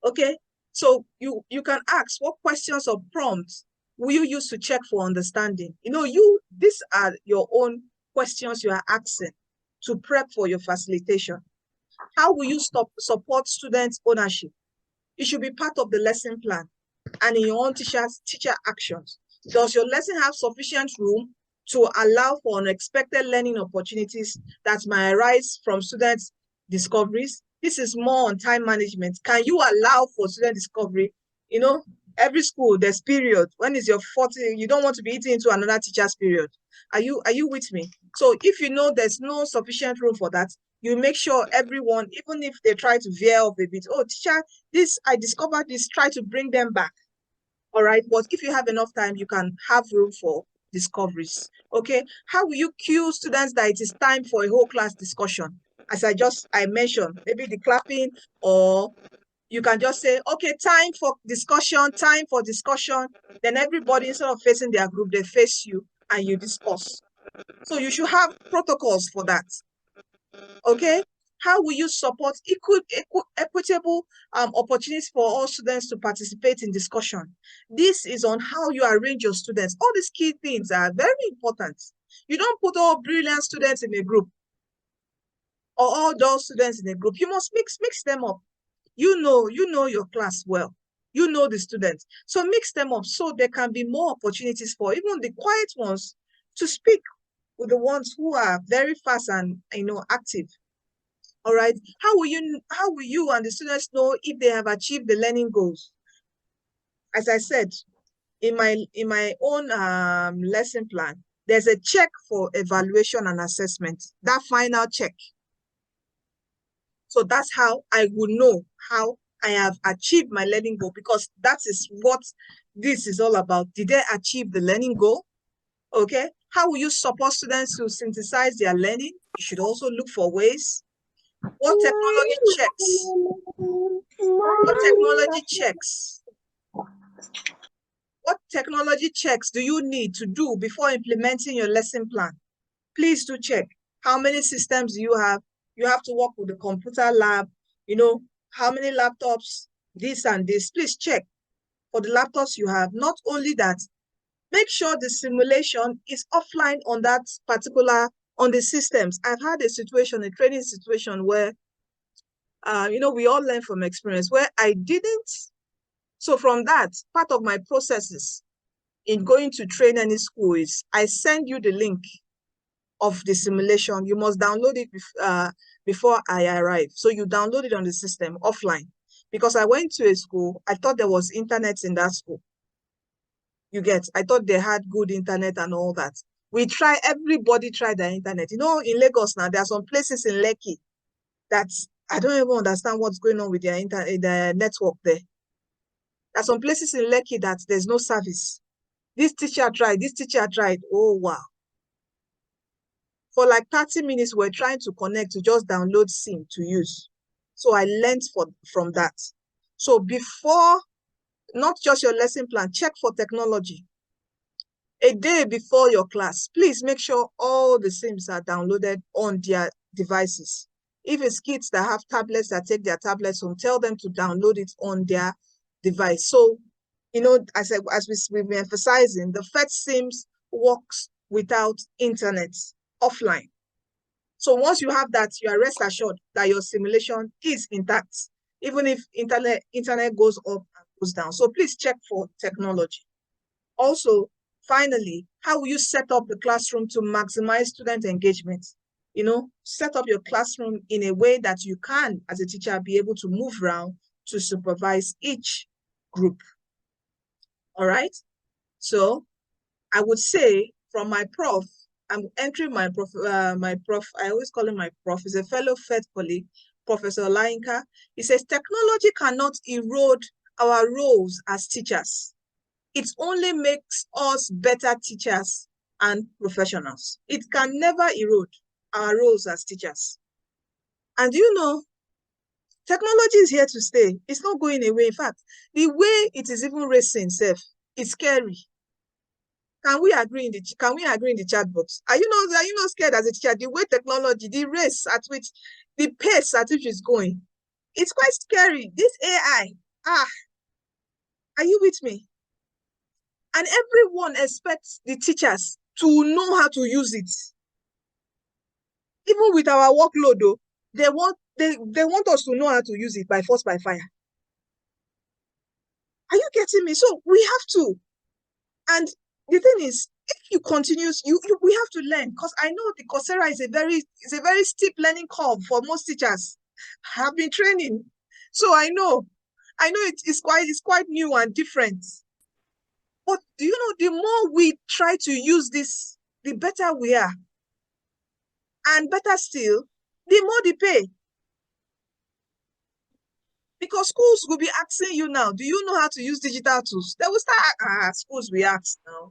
okay, so you can ask, what questions or prompts will you use to check for understanding? These are your own questions you are asking to prep for your facilitation. How will you support students' ownership? It should be part of the lesson plan and in your own teacher actions. Does your lesson have sufficient room to allow for unexpected learning opportunities that might arise from students' discoveries? This is more on time management. Can you allow for student discovery? Every school, there's period. When is your 40? You don't want to be eating into another teacher's period. Are you with me? So if you know there's no sufficient room for that, you make sure everyone, even if they try to veer off a bit, oh, teacher, I discovered this, try to bring them back. All right. But if you have enough time, you can have room for discoveries. Okay. How will you cue students that it is time for a whole class discussion? As I mentioned, maybe the clapping, or you can just say, okay, time for discussion. Then everybody, instead of facing their group, they face you and you discuss. So you should have protocols for that. Okay. How will you support equitable opportunities for all students to participate in discussion? This is on how you arrange your students. All these key things are very important. You don't put all brilliant students in a group or all dull students in a group. You must mix them up. You know your class well. You know the students. So mix them up so there can be more opportunities for even the quiet ones to speak with the ones who are very fast and active. All right. How will you and the students know if they have achieved the learning goals? As I said, in my own lesson plan, there's a check for evaluation and assessment, that final check. So that's how I will know how I have achieved my learning goal, because that is what this is all about. Did they achieve the learning goal? Okay. How will you support students to synthesize their learning? You should also look for ways. What technology checks? What technology checks do you need to do before implementing your lesson plan? Please do check. How many systems do you have? You have to work with the computer lab. How many laptops, this and this. Please check for the laptops you have. Not only that, make sure the simulation is offline on that particular, on the systems. I've had a training situation where, we all learn from experience, where I didn't. So from that, part of my processes in going to train any school is I send you the link of the simulation. You must download it before I arrive. So you download it on the system offline. Because I went to a school, I thought there was internet in that school. I thought they had good internet and all that. Everybody tried the internet. In Lagos now, there are some places in Lekki that I don't even understand what's going on with their network there. There's some places in Lekki that there's no service. This teacher tried, this teacher tried. Oh, wow. For like 30 minutes, we're trying to connect to just download SIM to use. So I learned from that. So before, not just your lesson plan, check for technology. A day before your class, please make sure all the SIMs are downloaded on their devices. If it's kids that have tablets that take their tablets home, tell them to download it on their device. So, you know, as we've been emphasizing, the PhET Sims works without internet, offline. So once you have that, you are rest assured that your simulation is intact, even if internet goes up and goes down. So please check for technology. Also, finally, how will you set up the classroom to maximize student engagement? You know, set up your classroom in a way that you can, as a teacher, be able to move around to supervise each group. All right. So I would say from my prof, I'm entering my prof, I always call him my prof, he's a fellow PhET colleague, Professor Lainka. He says, technology cannot erode our roles as teachers. It only makes us better teachers and professionals. It can never erode our roles as teachers. And you know, technology is here to stay. It's not going away. In fact, the way it is even racing itself, it's scary. Can we agree in the chat box? Are you not scared as a teacher? The way technology, the race at which, the pace at which it's going, it's quite scary. This AI, are you with me? And everyone expects the teachers to know how to use it. Even with our workload, though, they want us to know how to use it by force, by fire. Are you getting me? So we have to. And the thing is, if you continue, we have to learn, because I know the Coursera is a very steep learning curve for most teachers. I have been training, so I know it's quite new and different. But do you know, the more we try to use this, the better we are. And better still, the more they pay. Because schools will be asking you now, do you know how to use digital tools? They will start, schools we ask now.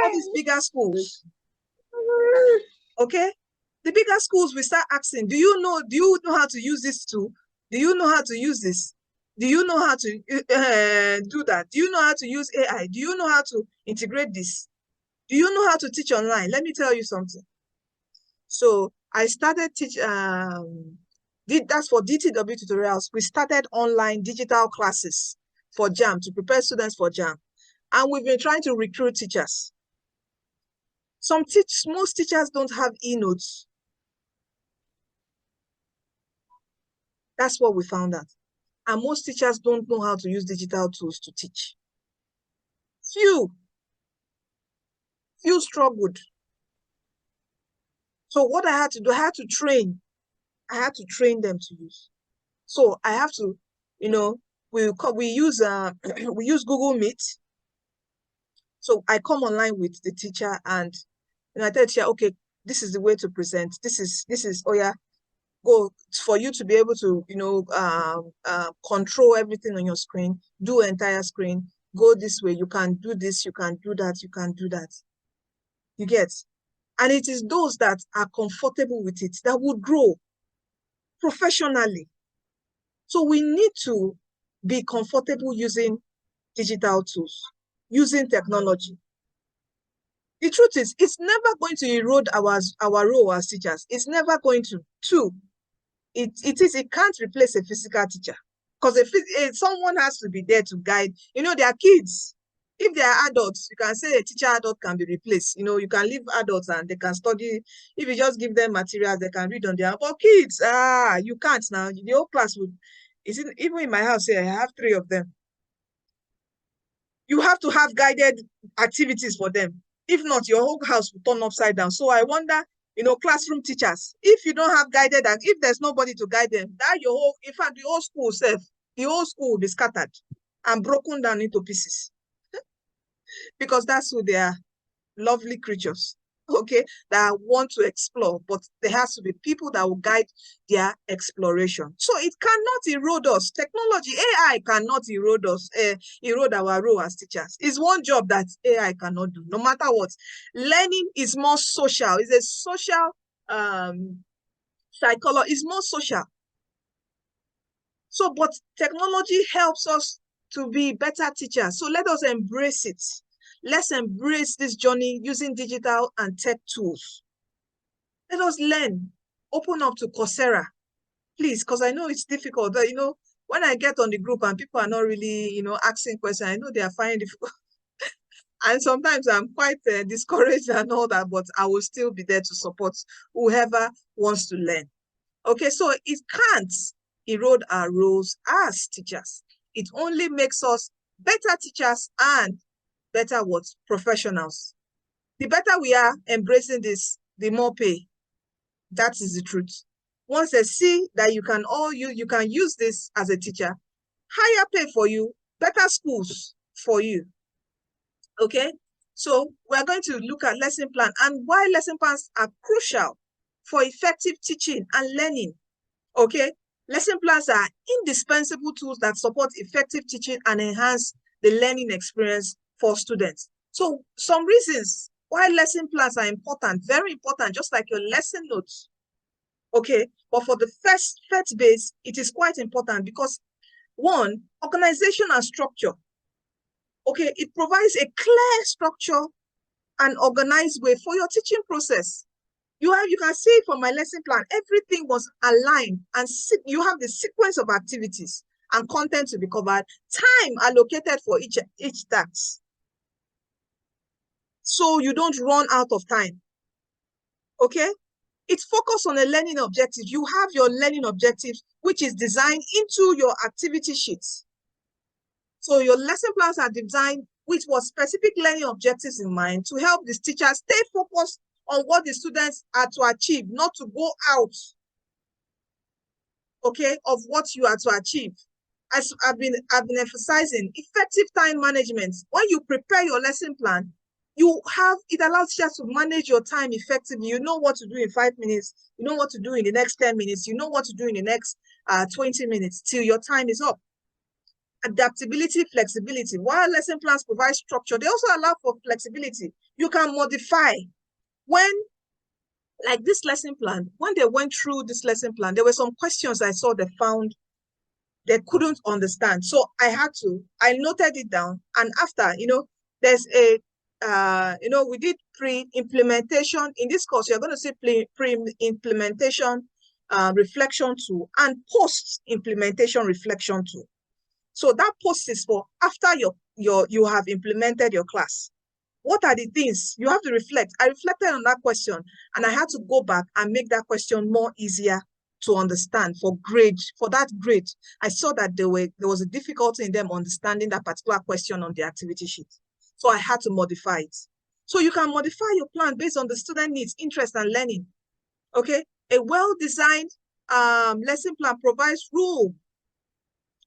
All these bigger schools. Okay? The bigger schools will start asking, do you know how to use this tool? Do you know how to use this? Do you know how to do that? Do you know how to use AI? Do you know how to integrate this? Do you know how to teach online? Let me tell you something. So I started that's for DTW tutorials. We started online digital classes for JAM, to prepare students for JAM. And we've been trying to recruit teachers. Most teachers don't have e-notes. That's what we found out. And most teachers don't know how to use digital tools to teach. Few struggled. So what I had to do, I had to train them to use. So I have to, you know, we use Google Meet. So I come online with the teacher, and I tell the teacher, okay, this is the way to present. This is oh yeah, go for you to be able to, you know, control everything on your screen, do entire screen, go this way, you can do this, you can do that, you can do that. You get? And it is those that are comfortable with it that will grow professionally. So we need to be comfortable using digital tools, using technology. The truth is, it's never going to erode our role as teachers. It's never going to. Two, it can't replace a physical teacher, because someone has to be there to guide. You know, there are kids. If they are adults, you can say a teacher adult can be replaced. You know, you can leave adults and they can study. If you just give them materials, they can read on their own. But kids, you can't now. The whole class would. Even in my house here, I have 3 of them. You have to have guided activities for them. If not, your whole house will turn upside down. So I wonder, you know, classroom teachers, if you don't have guided, and if there's nobody to guide them, in fact, the whole school will be scattered and broken down into pieces. Because that's who they are, lovely creatures. okay, that want to explore, but there has to be people that will guide their exploration. So it cannot erode us. Technology, AI cannot erode us, erode our role as teachers. It's one job that AI cannot do, no matter what. Learning is more social. It's a social psychology. It's more social. So, but technology helps us to be better teachers. So let us embrace it. Let's embrace this journey using digital and tech tools. Let us learn. Open up to Coursera, please, because I know it's difficult. But, when I get on the group and people are not really, asking questions, I know they are finding it difficult. And sometimes I'm quite discouraged and all that, but I will still be there to support whoever wants to learn. Okay, so it can't erode our roles as teachers. It only makes us better teachers and better what? Professionals. The better we are embracing this, the more pay. That is the truth. Once they see that you can use this as a teacher, higher pay for you, better schools for you. Okay, so we're going to look at lesson plan and why lesson plans are crucial for effective teaching and learning. Okay, lesson plans are indispensable tools that support effective teaching and enhance the learning experience for students. So some reasons why lesson plans are important, very important, just like your lesson notes. Okay, but for the first PhET base, it is quite important because one, organization and structure. Okay, it provides a clear structure and organized way for your teaching process. You can see from my lesson plan, everything was aligned and you have the sequence of activities and content to be covered, time allocated for each task. So you don't run out of time. Okay? It's focused on a learning objective. You have your learning objectives, which is designed into your activity sheets. So your lesson plans are designed with what specific learning objectives in mind to help the teachers stay focused on what the students are to achieve, not to go out, okay, of what you are to achieve. As I've been emphasizing, effective time management. When you prepare your lesson plan, it allows teachers to manage your time effectively. You know what to do in 5 minutes. You know what to do in the next 10 minutes. You know what to do in the next 20 minutes till your time is up. Adaptability, flexibility. While lesson plans provide structure, they also allow for flexibility. You can modify. When, like this lesson plan, when they went through this lesson plan, there were some questions I saw they found they couldn't understand. So I noted it down. And after, there's a, we did pre-implementation. In this course, you're going to see pre-implementation reflection tool and post-implementation reflection tool. So that post is for after you have implemented your class. What are the things you have to reflect? I reflected on that question and I had to go back and make that question more easier to understand for that grade. I saw that there was a difficulty in them understanding that particular question on the activity sheet. So I had to modify it. So you can modify your plan based on the student needs, interest, and learning. Okay, a well-designed lesson plan provides room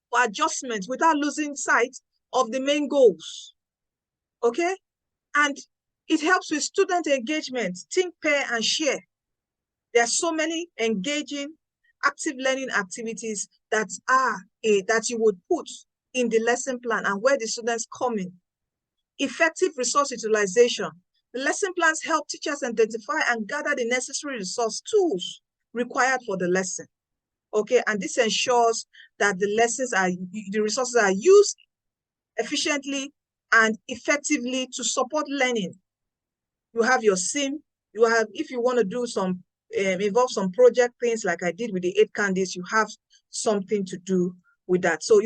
for adjustment without losing sight of the main goals. Okay, and it helps with student engagement, think, pair, and share. There are so many engaging, active learning activities that you would put in the lesson plan and where the students come in. Effective resource utilization. The lesson plans help teachers identify and gather the necessary resource tools required for the lesson. Okay, and this ensures that the resources are used efficiently and effectively to support learning. You have your sim, if you want to do some, involve some project things like I did with the 8 candidates, you have something to do with that. So,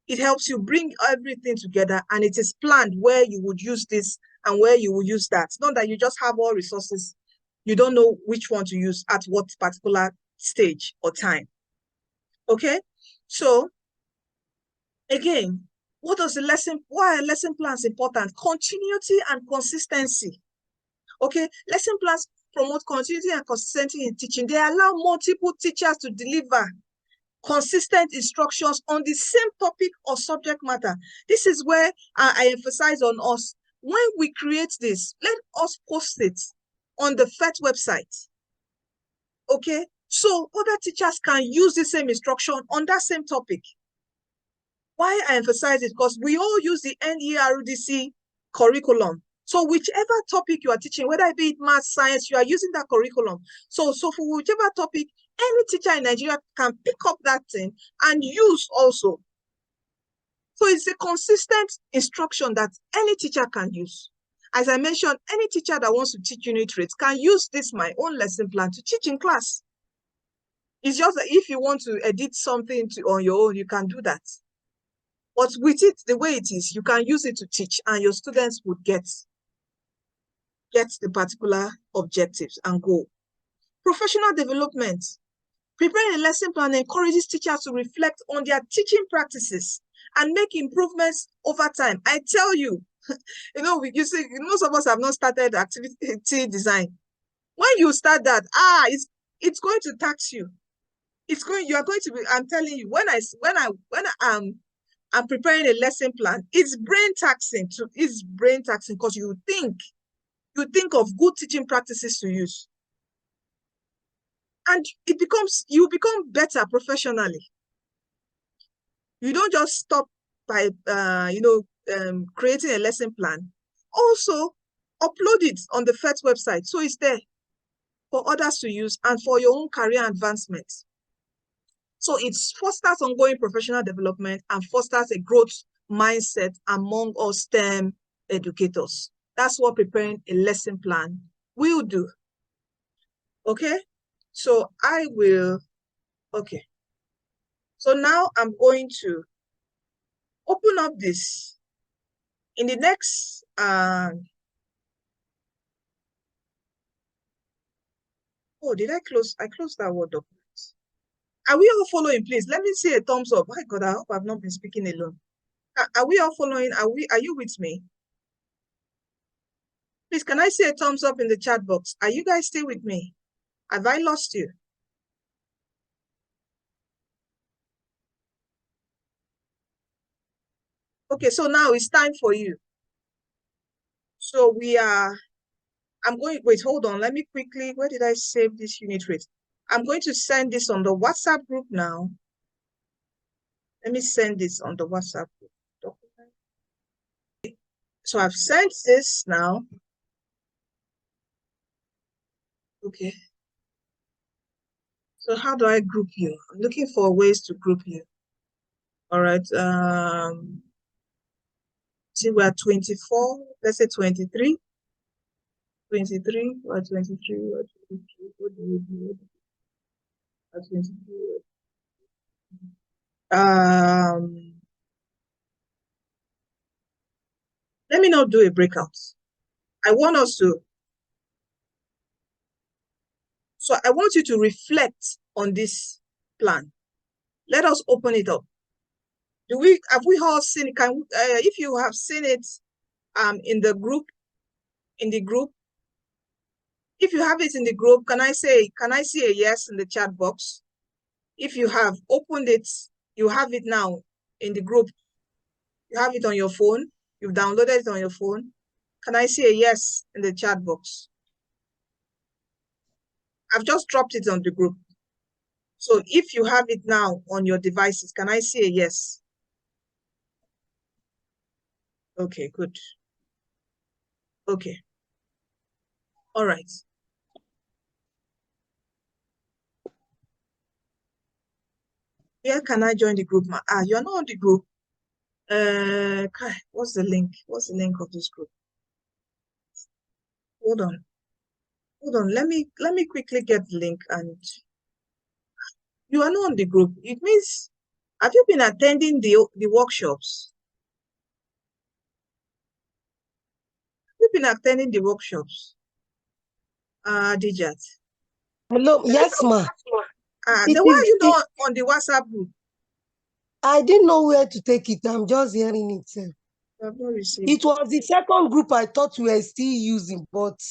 it helps you bring everything together and it is planned where you would use this and where you will use that. It's not that you just have all resources. You don't know which one to use at what particular stage or time. Okay, so again, why are lesson plans important? Continuity and consistency. Okay, lesson plans promote continuity and consistency in teaching. They allow multiple teachers to deliver consistent instructions on the same topic or subject matter. This is where I emphasize on us. When we create this, let us post it. on the PhET website. Okay, so other teachers can use the same instruction on that same topic. Why I emphasize it? Because we all use the NERDC curriculum. So whichever topic you are teaching, whether it be math, science, you are using that curriculum. So for whichever topic, any teacher in Nigeria can pick up that thing and use also. So it's a consistent instruction that any teacher can use. As I mentioned, any teacher that wants to teach unit rates can use this, my own lesson plan, to teach in class. It's just that if you want to edit something on your own, you can do that. But with it, the way it is, you can use it to teach and your students would get the particular objectives and goal. Professional development. Preparing a lesson plan encourages teachers to reflect on their teaching practices and make improvements over time. I tell you, you see, most of us have not started activity design. When you start that, it's going to tax you. You are going to be, I'm telling you, when I'm preparing a lesson plan, it's brain taxing because you think of good teaching practices to use. And you become better professionally. You don't just stop by, creating a lesson plan. Also, upload it on the PhET website. So it's there for others to use and for your own career advancement. So it fosters ongoing professional development and fosters a growth mindset among all STEM educators. That's what preparing a lesson plan will do. Okay, so so now I'm going to open up this. In the next, did I close? I closed that Word document. Are we all following, please? Let me see a thumbs up. My God, I hope I've not been speaking alone. Are we all following? Are you with me? Please, can I see a thumbs up in the chat box? Are you guys still with me? Have I lost you? Okay, so now it's time for you. So wait, hold on. Let me quickly, where did I save this unit rate? I'm going to send this on the WhatsApp group now. Let me send this on the WhatsApp group. So I've sent this now. Okay. So how do I group you? I'm looking for ways to group you. All right. See, we're 24. Let's say 23. 23. We're 23. We're 23. What do you do? 23. Let me not do a breakout. I want you to reflect on this plan. Let us open it up. Have we all seen it? If you have seen it in the group, if you have it in the group, can I see a yes in the chat box? If you have opened it, you have it now in the group. You have it on your phone. You've downloaded it on your phone. Can I see a yes in the chat box? I've just dropped it on the group. So if you have it now on your devices, can I see a yes? Okay, good. Okay. All right. Where can I join the group? You're not on the group. What's the link? What's the link of this group? Hold on. Let me quickly get the link. And you are not on the group. It means, have you been attending the workshops? Have you been attending the workshops? Dijat. Hello, yes, ma. Then why are you not on the WhatsApp group? I didn't know where to take it. I'm just hearing it. It was the second group I thought we were still using, but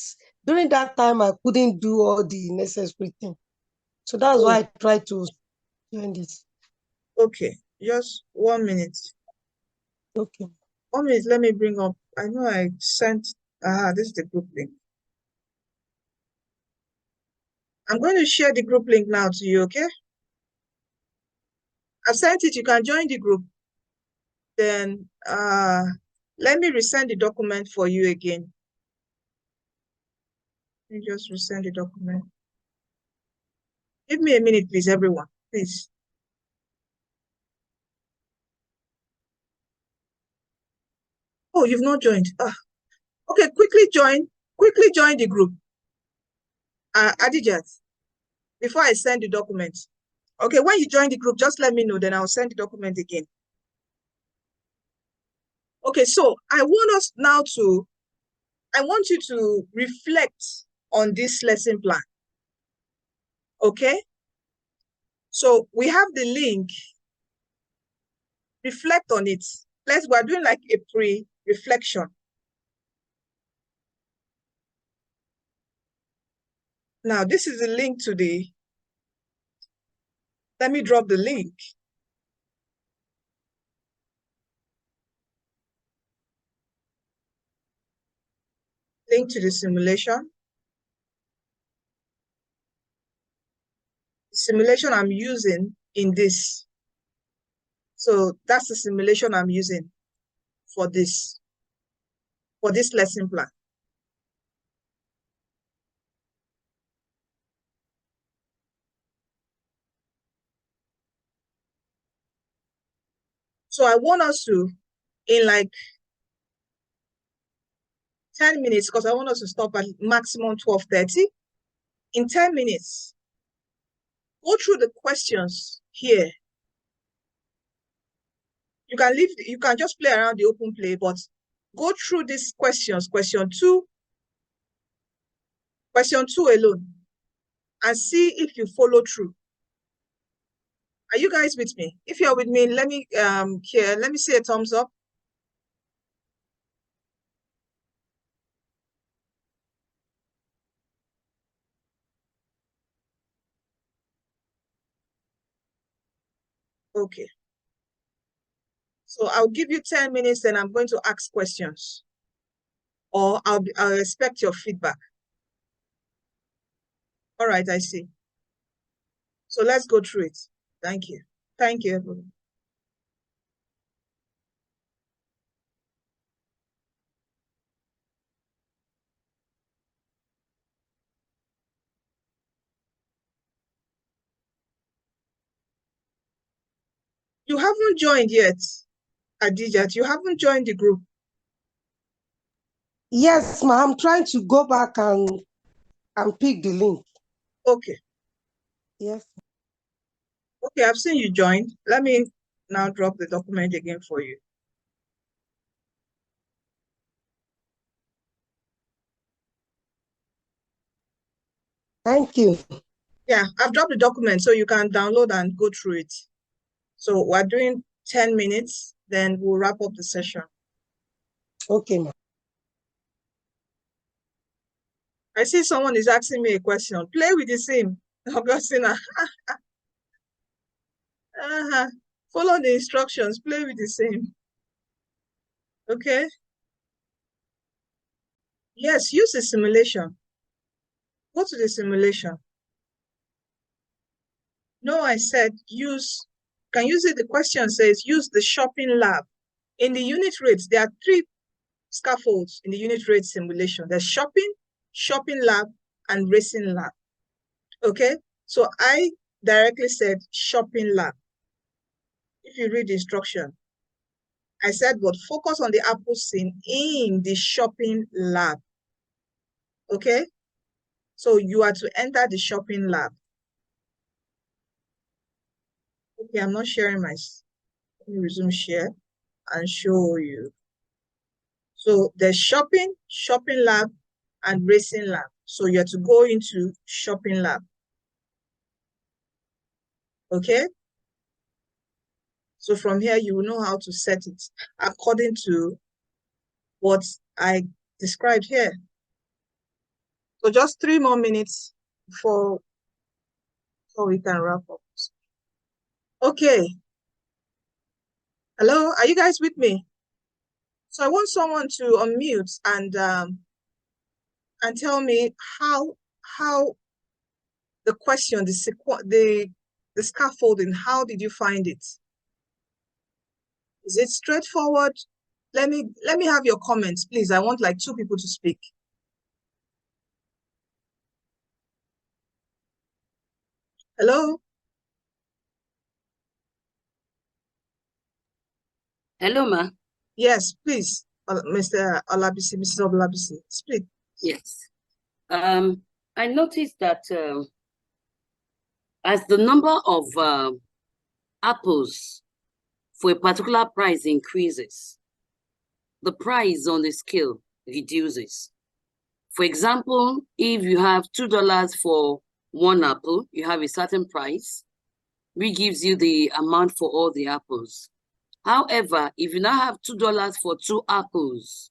during that time I couldn't do all the necessary things. So that's why I tried to join this. Okay, just 1 minute. Okay. 1 minute, let me bring up. I know I sent, this is the group link. I'm going to share the group link now to you, okay? I've sent it. You can join the group. Then let me resend the document for you again. Let me just resend the document. Give me a minute, please, everyone. Please. Oh, you've not joined. Okay, quickly join the group. Adijat, before I send the document. Okay, when you join the group, just let me know, then I'll send the document again. Okay, so I want you to reflect on this lesson plan. Okay? So we have the link. Reflect on it. We're doing like a pre-reflection. Now, this is the link to let me drop the link. Link to the simulation. The simulation I'm using in this. So that's the simulation I'm using for this lesson plan. So I want us to, in like 10 minutes, because I want us to stop at maximum 12:30. In 10 minutes, go through the questions here. You can just play around the open play, but go through these questions, question two alone, and see if you follow through. Are you guys with me? If you're with me, let me see a thumbs up. Okay. So I'll give you 10 minutes, then I'm going to ask questions, or I'll expect your feedback. All right, I see. So let's go through it. Thank you. Thank you, everyone. You haven't joined yet, Adijat. You haven't joined the group. Yes, ma'am. I'm trying to go back and pick the link. Okay. Yes. Okay, I've seen you joined. Let me now drop the document again for you. Thank you. Yeah, I've dropped the document so you can download and go through it. So we're doing 10 minutes, then we'll wrap up the session. Okay, ma'am. I see someone is asking me a question. Play with the same. Augustina. Follow the instructions. Play with the same. Okay? Yes, use the simulation. Go to the simulation. No, I said use. Can use it. The question says use the shopping lab. In the unit rates, there are 3 scaffolds in the unit rate simulation. There's shopping lab, and racing lab. Okay? So I directly said shopping lab. If you read the instruction, I said, but focus on the apple scene in the shopping lab. Okay? So you are to enter the shopping lab. Okay, I'm not sharing my, let me resume share and show you. So there's shopping lab, and racing lab. So you have to go into shopping lab. Okay? So from here, you will know how to set it according to what I described here. So just 3 more minutes before we can wrap up. Okay. Hello, are you guys with me? So I want someone to unmute and tell me how the question, the scaffolding, how did you find it? Is it straightforward? Let me have your comments, please. I want like 2 people to speak. Hello? Hello, ma. Yes, please, Mr. Olabisi, Mrs. Olabisi, speak. Yes. I noticed that as the number of apples for a particular price increases, the price on the scale reduces. For example, if you have $2 for 1 apple, you have a certain price, which gives you the amount for all the apples. However, if you now have $2 for 2 apples,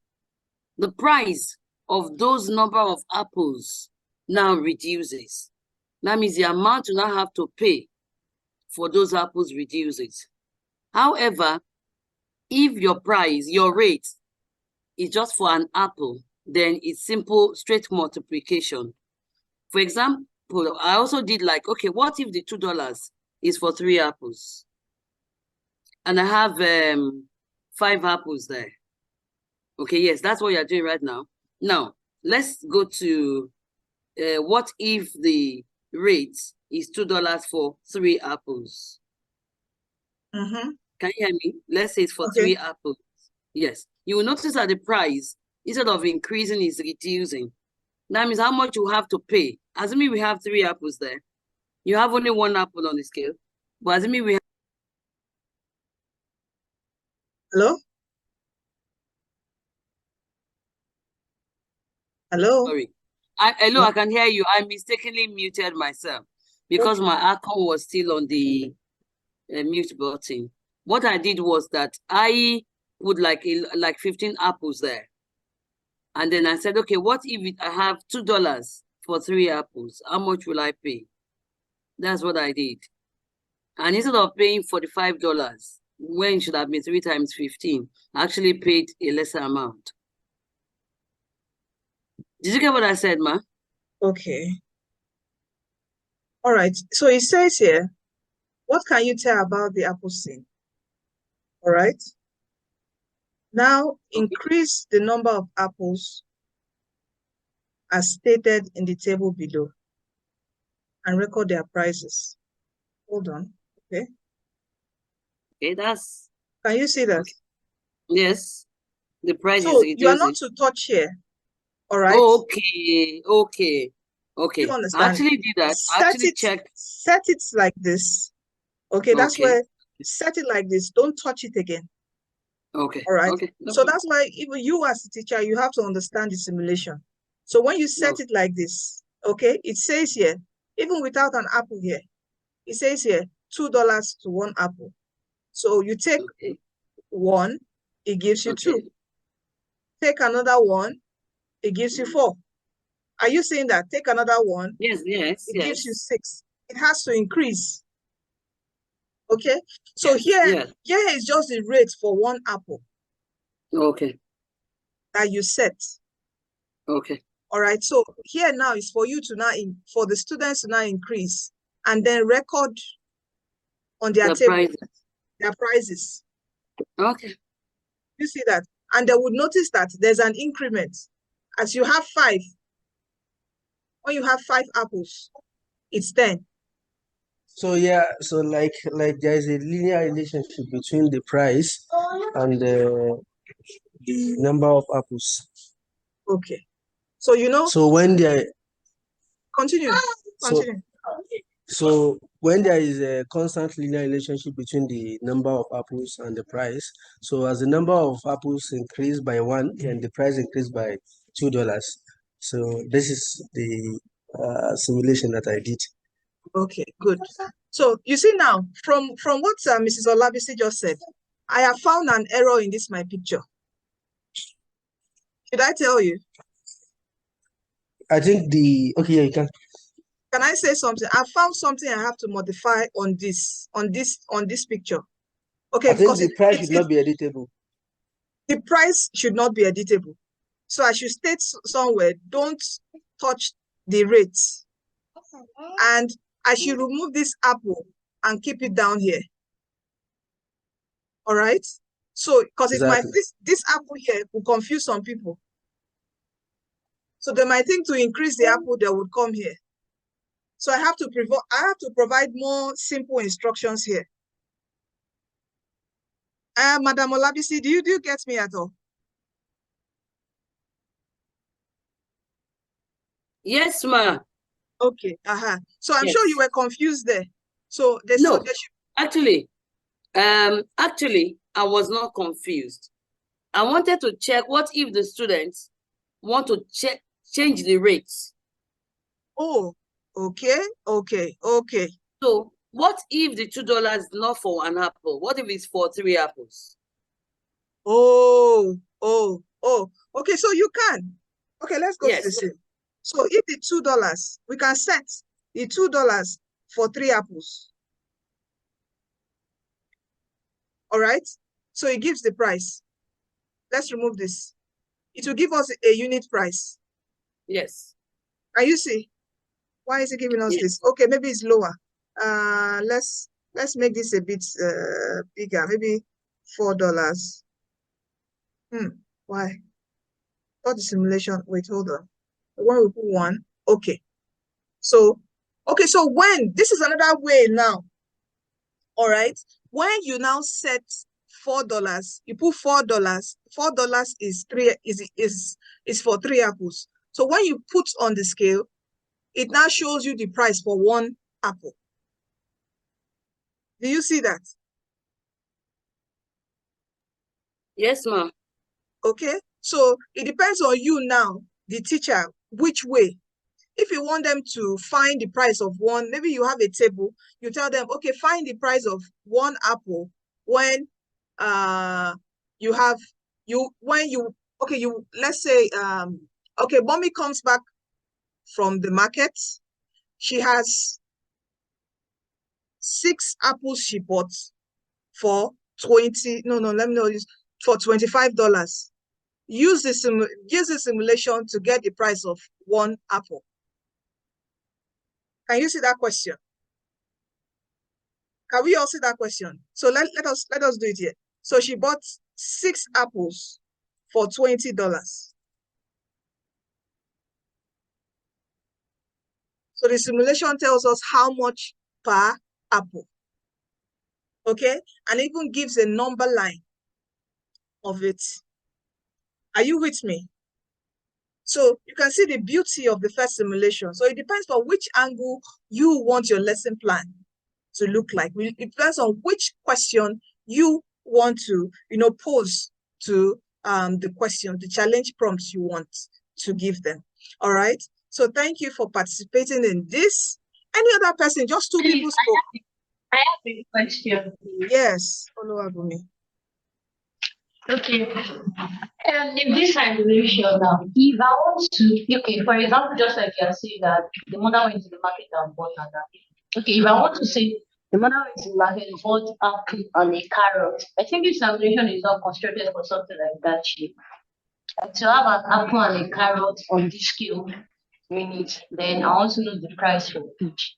the price of those number of apples now reduces. That means the amount you now have to pay for those apples reduces. However, if your price, your rate is just for an apple, then it's simple, straight multiplication. For example, I also did like, okay, what if the $2 is for 3 apples? And I have 5 apples there. Okay, yes, that's what you're doing right now. Now, let's go to what if the rate is $2 for 3 apples? Mm-hmm. Can you hear me? Let's say it's for 3 apples. Yes. You will notice that the price, instead of increasing, is reducing. That means how much you have to pay. Assuming we have 3 apples there, you have only 1 apple on the scale. But assuming we have... Hello? Hello? Sorry. Hello, I can hear you. I mistakenly muted myself because my icon was still on the mute button. What I did was that I put like 15 apples there. And then I said, okay, what if I have $2 for 3 apples? How much will I pay? That's what I did. And instead of paying $45, when it should have been 3 times 15, I actually paid a lesser amount. Did you get what I said, ma? Okay. All right. So it says here, what can you tell about the apple scene? All right. Now increase the number of apples as stated in the table below and record their prices. Hold on. Okay. Okay, that's... Can you see that? Okay. Yes. The price is reducing. You are not to touch here. All right. Oh, okay. Okay. Okay. You understand? I actually did that. I actually checked. Set it like this. Okay, that's where set it like this. Don't touch it again. Okay. All right. Okay. So that's why even you as a teacher, you have to understand the simulation. So when you set it like this, okay, it says here, even without an apple here, it says here $2 to 1 apple. So you take 1, it gives you 2. Take another 1, it gives you 4. Are you seeing that? Take another 1. Yes, yes. It gives you 6. It has to increase. Okay. So here is just the rate for 1 apple. Okay. That you set. Okay. All right. So here now is for you to now for the students to now increase and then record on their table their prices. Okay. You see that? And they would notice that there's an increment. As you have 5, when you have 5 apples, it's 10. So yeah, so like there is a linear relationship between the price and the number of apples. Okay. So you know. So when they continue. So when there is a constant linear relationship between the number of apples and the price, so as the number of apples increase by 1, then the price increased by $2. So this is the simulation that I did. Okay, good. So you see now, from what Mrs. Olabisi just said, I have found an error in this my picture. Should I tell you? I think okay, yeah, you can. Can I say something? I found something I have to modify on this picture. Okay, I think the price should not be editable. The price should not be editable. So I should state somewhere, don't touch the rates. And I should remove this apple and keep it down here. All right. So, because it might, this apple here will confuse some people. So they might think to increase the apple, they would come here. So I have to provide more simple instructions here. Madam Olabisi, do you get me at all? Yes, ma. Okay. So I'm sure you were confused there. So they actually, I was not confused. I wanted to check what if the students want to change the rates. Oh, okay. So what if the $2 is not for an apple? What if it's for 3 apples? Oh. Okay, so you can. Okay, let's go to the same. So if the $2, we can set the $2 for 3 apples. All right. So it gives the price. Let's remove this. It will give us a unit price. Yes. Can you see? Why is it giving us this? Okay, maybe it's lower. Let's make this a bit bigger. Maybe $4. Why? Got the simulation. Wait, hold on. When we put 1, okay. So when this is another way now. All right. When you now set $4, you put $4. $4 is for 3 apples. So when you put on the scale, it now shows you the price for 1 apple. Do you see that? Yes, ma'am. Okay. So it depends on you now, the teacher, which way. If you want them to find the price of 1, maybe you have a table, you tell them, okay, find the price of 1 apple when let's say, okay, mommy comes back from the market. She has 6 apples she bought for for $25. Use the simulation to get the price of 1 apple. Can you see that question? Can we all see that question? So let us do it here. So she bought 6 apples for $20. So the simulation tells us how much per apple. Okay, and it even gives a number line of it. Are you with me? So you can see the beauty of the first simulation. So it depends on which angle you want your lesson plan to look like. It depends on which question you want to, pose to the question, the challenge prompts you want to give them. All right. So thank you for participating in this. Any other person? Just 2 people spoke. I have a question. Yes, Oluwabumi. Okay. In this simulation now, if I want to, okay, for example, just like you are saying that the mother went to the market and bought that. Okay, if I want to say the mother went to the market and bought apple and a carrot, I think this simulation is not constructed for something like that shape. To have an apple and a carrot on this scale unit, then I want to know the price for each.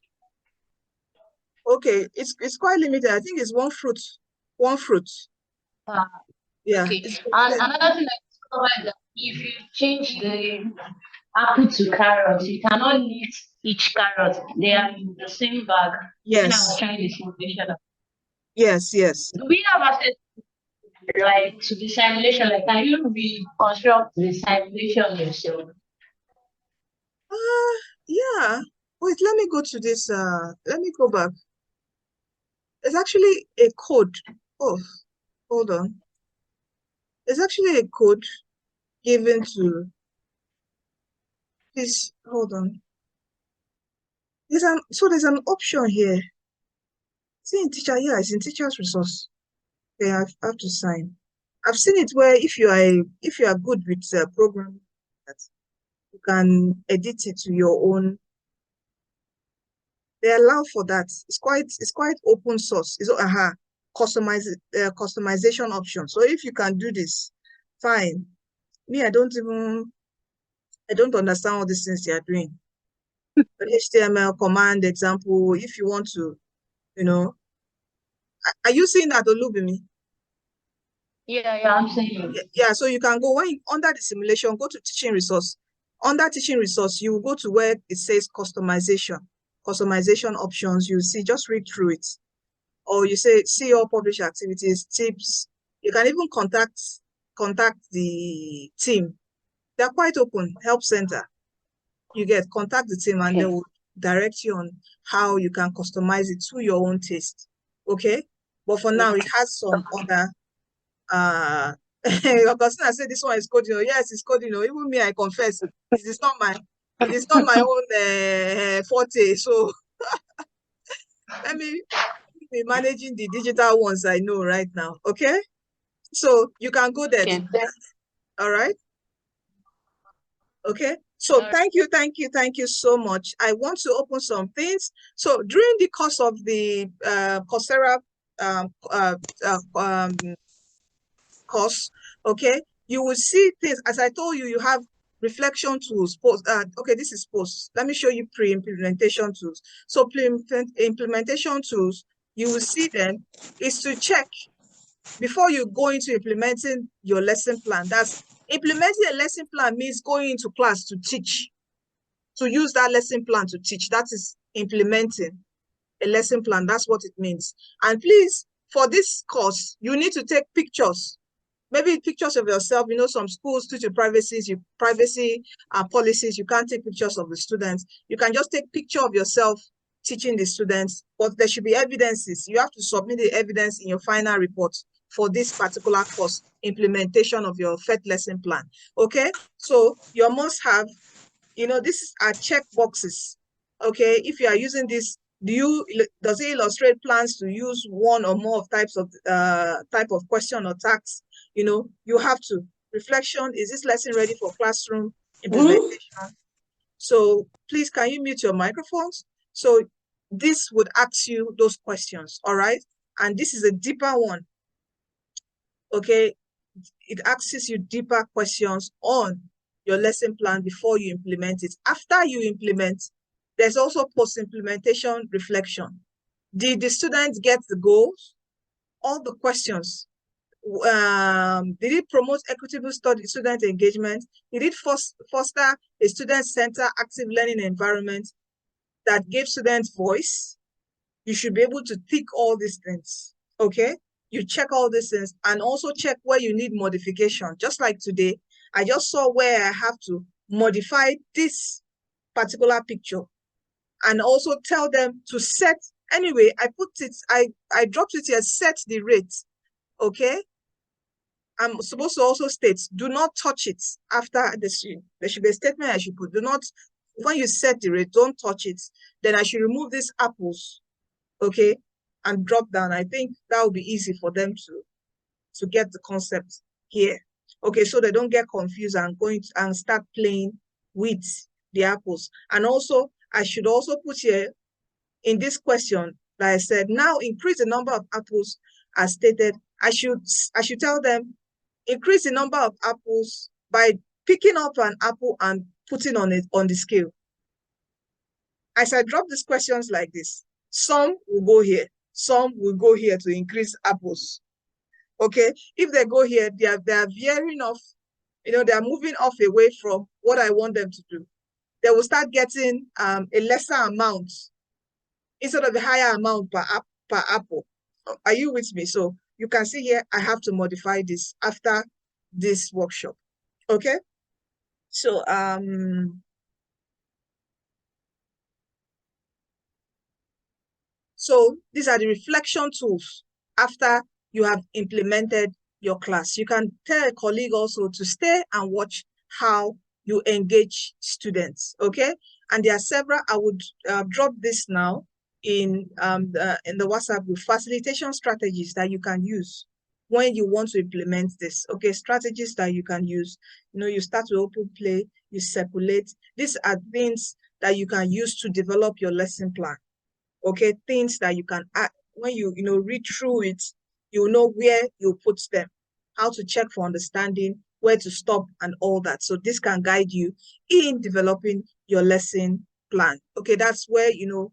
Okay, it's quite limited. I think it's one fruit. Yeah. Okay. And another thing I discovered is that if you change the apple to carrot, you cannot eat each carrot. They are in the same bag. Yes. When I was trying the simulation. Yes. Do we have access to the simulation? Like, can you reconstruct the simulation yourself? Yeah. Wait, let me go to this. Let me go back. It's actually a code. Oh, hold on. It's actually a code given to. Please hold on. There's an option here. See in teacher, yeah, it's in teacher's resource. Okay, I have to sign. I've seen it where if you are good with programming, you can edit it to your own. They allow for that. It's quite open source. It's customization option. So if you can do this, fine. Me, I don't understand all these things they are doing. HTML command example, if you want to, are you seeing that, Olubimi? Yeah, I'm saying. Yeah, so you can go under the simulation, go to teaching resource. Under teaching resource, you will go to where it says customization options. You see, just read through it. Or you say, see all published activities, tips. You can even contact the team. They're quite open, help center. You contact the team and they will direct you on how you can customize it to your own taste. Okay? But for now, it has some other Augustine said this one is coding. Yes, it's coding. Even me, I confess, it is not my own forte. So let me be managing the digital ones I know right now. Okay, so you can go there. Okay. All right. Okay. So thank you so much. I want to open some things. So during the course of the Coursera course, okay, you will see things. As I told you, you have reflection tools. Okay, this is post. Let me show you pre-implementation tools. So pre-implementation tools, you will see them is to check before you go into implementing your lesson plan. That's implementing a lesson plan means going into class to teach, to use that lesson plan to teach. That is implementing a lesson plan. That's what it means. And please, for this course, you need to take pictures. Maybe pictures of yourself. Some schools, due to privacy policies, you can't take pictures of the students. You can just take picture of yourself teaching the students, but there should be evidences. You have to submit the evidence in your final report for this particular course, implementation of your PhET lesson plan. Okay, so your must have, this are check boxes. Okay, if you are using this, does it illustrate plans to use one or more type of question or task? You have to. Reflection, is this lesson ready for classroom implementation? So please, can you mute your microphones? So this would ask you those questions, all right? And this is a deeper one, okay? It asks you deeper questions on your lesson plan before you implement it. After you implement, there's also post-implementation reflection. Did the students get the goals? All the questions. Did it promote equitable student engagement? Did it foster a student-centered active learning environment that gave students voice? You should be able to tick all these things, okay? You check all these things and also check where you need modification. Just like today, I just saw where I have to modify this particular picture and also tell them to set, anyway, I dropped it here, set the rate, okay? I'm supposed to also state, do not touch it after this. There should be a statement I should put. Do not, when you set the rate, don't touch it. Then I should remove these apples, okay, and drop down. I think that will be easy for them to get the concept here. Okay, so they don't get confused and start playing with the apples. And also, I should also put here in this question that I said, now increase the number of apples as stated. I should tell them, increase the number of apples by picking up an apple and putting on the scale. As I drop these questions like this, some will go here, some will go here to increase apples. Okay, if they go here, they are veering off, they are moving off away from what I want them to do. They will start getting a lesser amount instead of a higher amount per apple. Are you with me? So you can see here, I have to modify this after this workshop. Okay. So so these are the reflection tools after you have implemented your class. You can tell a colleague also to stay and watch how you engage students. Okay. And there are several. I would drop this now in the WhatsApp group, facilitation strategies that you can use when you want to implement this. Okay, strategies that you can use. You start with open play, you circulate. These are things that you can use to develop your lesson plan. Okay, things that you can add when you read through it, you know where you put them, how to check for understanding, where to stop, and all that. So this can guide you in developing your lesson plan. plan. Okay, that's where, you know,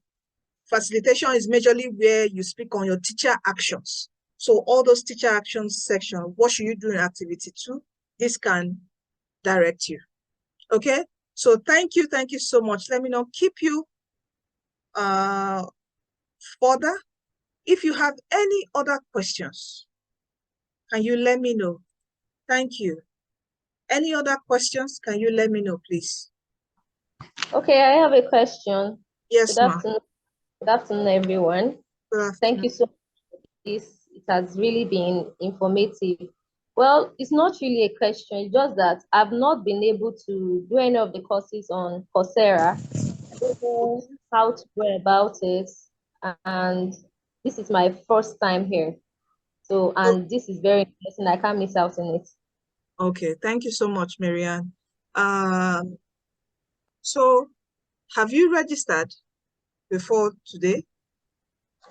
facilitation is majorly where you speak on your teacher actions. So all those teacher actions section, what should you do in activity 2? This can direct you. Okay, so thank you so much. Let me not keep you further. If you have any other questions, can you let me know? Thank you. Any other questions? Can you let me know, please? Okay, I have a question. Yes, ma'am. Good afternoon, everyone. Thank you so much for this. It has really been informative. Well, it's not really a question, it's just that I've not been able to do any of the courses on Coursera. I don't know how to go about it, and this is my first time here. So, and this is very interesting. I can't miss out on it. Okay, thank you so much, Marianne. So have you registered before today?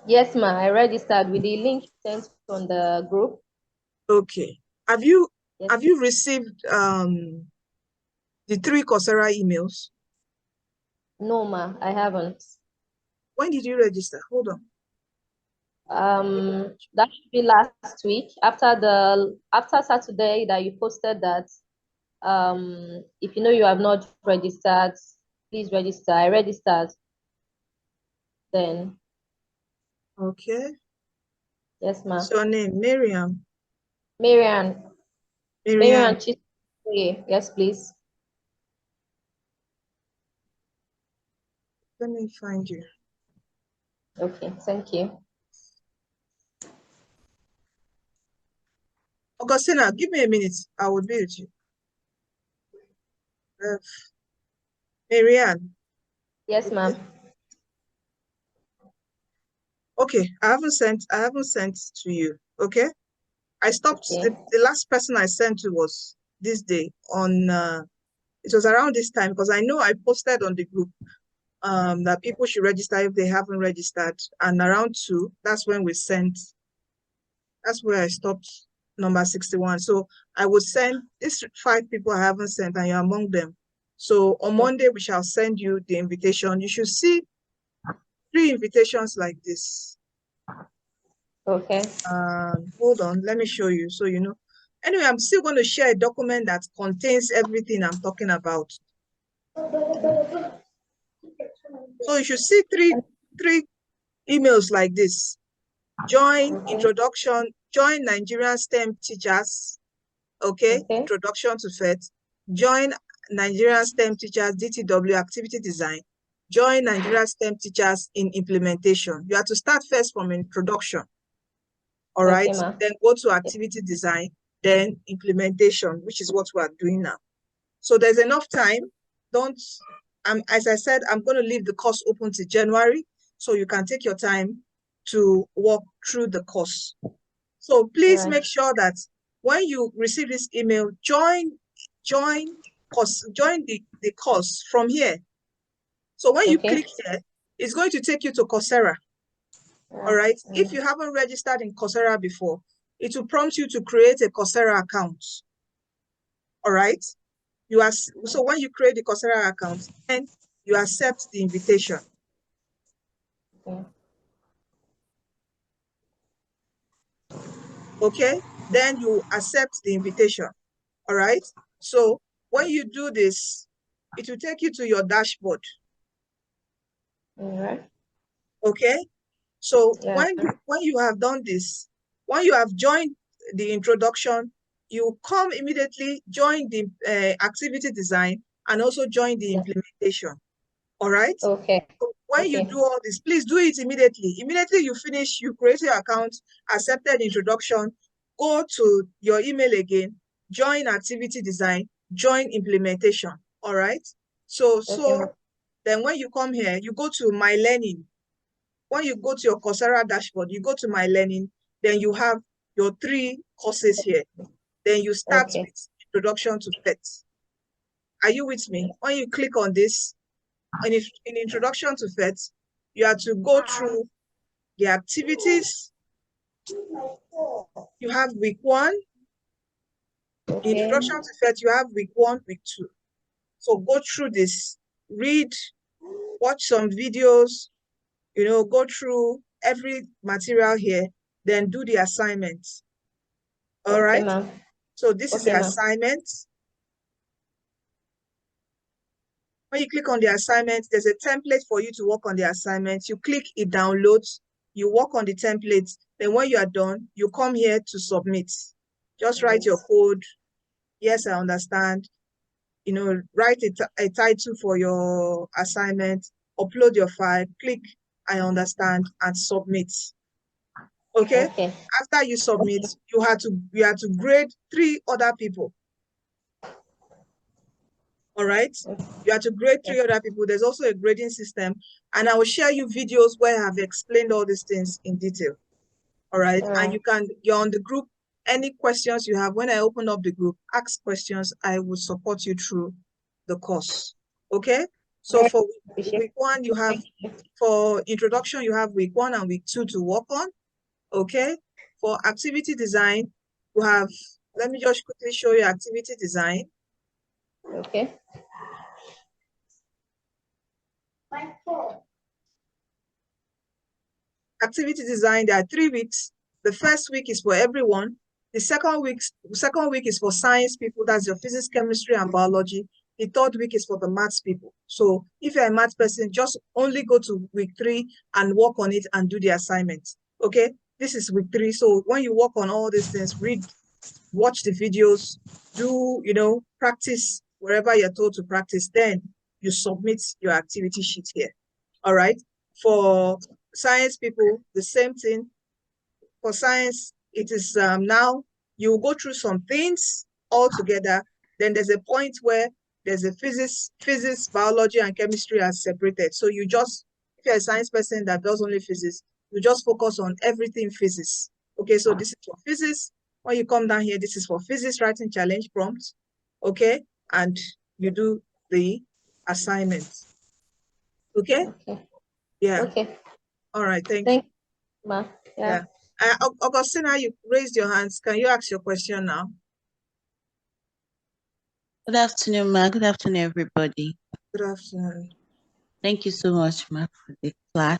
Yes, ma'am. I registered with the link sent from the group. Okay. Have you received the 3 Coursera emails? No, ma'am, I haven't. When did you register? Hold on. That should be last week after Saturday that you posted that if you know you have not registered, please register. I registered then. Okay. Yes, ma'am. What's your name? Miriam. Marianne. Marianne. Yes, please. Let me find you. Okay, thank you. Augustina, give me a minute. I will be with you. Marianne. Yes, ma'am. Okay, I haven't sent to you. Okay. I stopped. Okay. The last person I sent to was this day on it was around this time, because I know I posted on the group that people should register if they haven't registered, and around 2, that's when we sent. That's where I stopped number 61. So I would send these 5 people I haven't sent, and you're among them. So on Monday we shall send you the invitation. You should see 3 invitations like this. Okay. Hold on, let me show you so you know. Anyway, I'm still going to share a document that contains everything I'm talking about. So you should see three emails like this. Join, introduction, join Nigerian STEM teachers. Okay, introduction to PhET. Join Nigerian STEM teachers, DTW activity design. Join Nigerian STEM teachers in implementation. You have to start first from introduction. All right, then go to activity design, then implementation, which is what we are doing now. So there's enough time. As I said, I'm going to leave the course open to January, so you can take your time to walk through the course. So please make sure that when you receive this email, join the course from here. So when you click here, it's going to take you to Coursera. All right. If you haven't registered in Coursera before, it will prompt you to create a Coursera account. All right. So when you create the Coursera account, then you accept the invitation. Okay. Then you accept the invitation. All right. So when you do this, it will take you to your dashboard. Okay. So when you have done this, when you have joined the introduction, you come immediately, join the activity design, and also join the implementation. All right. Okay. So when you do all this, please do it immediately. Immediately you finish, you create your account, accepted introduction, go to your email again, join activity design, join implementation. All right. So then when you come here, you go to My Learning. When you go to your Coursera dashboard, you go to My Learning, then you have your 3 courses here. Then you start with Introduction to PhET. Are you with me? When you click on this, in Introduction to PhET, you have to go through the activities. You have week 1. In Introduction to PhET, you have week 1, week 2. So go through this, read watch some videos, you know, go through every material here, then do the assignment. All right. So this is the assignment. When you click on the assignment, there's a template for you to work on the assignment. You click, it downloads, you work on the template. Then when you are done, you come here to submit. Just write your code. Yes, I understand. You know, write a title for your assignment, upload your file, click, I understand, and submit. Okay? After you submit, you have to grade 3 other people. All right? You have to grade 3 other people. There's also a grading system, and I will share you videos where I've explained all these things in detail. All right? And you're on the group. Any questions you have, when I open up the group, ask questions. I will support you through the course. Okay? So for week 1, you have, for introduction, you have week 1 and week 2 to work on. Okay? For activity design, you have, let me just quickly show you activity design. Okay. Activity design, there are 3 weeks. The first week is for everyone. The second week is for science people. That's your physics, chemistry, and biology. The third week is for the maths people. So if you're a maths person, just only go to week 3 and work on it and do the assignment. Okay? This is week 3. So when you work on all these things, read, watch the videos, do, you know, practice wherever you're told to practice, then you submit your activity sheet here. All right? For science people, the same thing. For science, it is now you go through some things all together. Then there's a point where there's a physics, biology, and chemistry are separated. So you just, if you're a science person that does only physics, you just focus on everything physics. Okay, so this is for physics. When you come down here, this is for physics writing challenge prompts. Okay, and you do the assignments. Okay? Yeah. Okay. All right, thank you. Ma. Yeah. Augustina, you raised your hands. Can you ask your question now? Good afternoon, Ma. Good afternoon, everybody. Good afternoon. Thank you so much, Ma, for the class.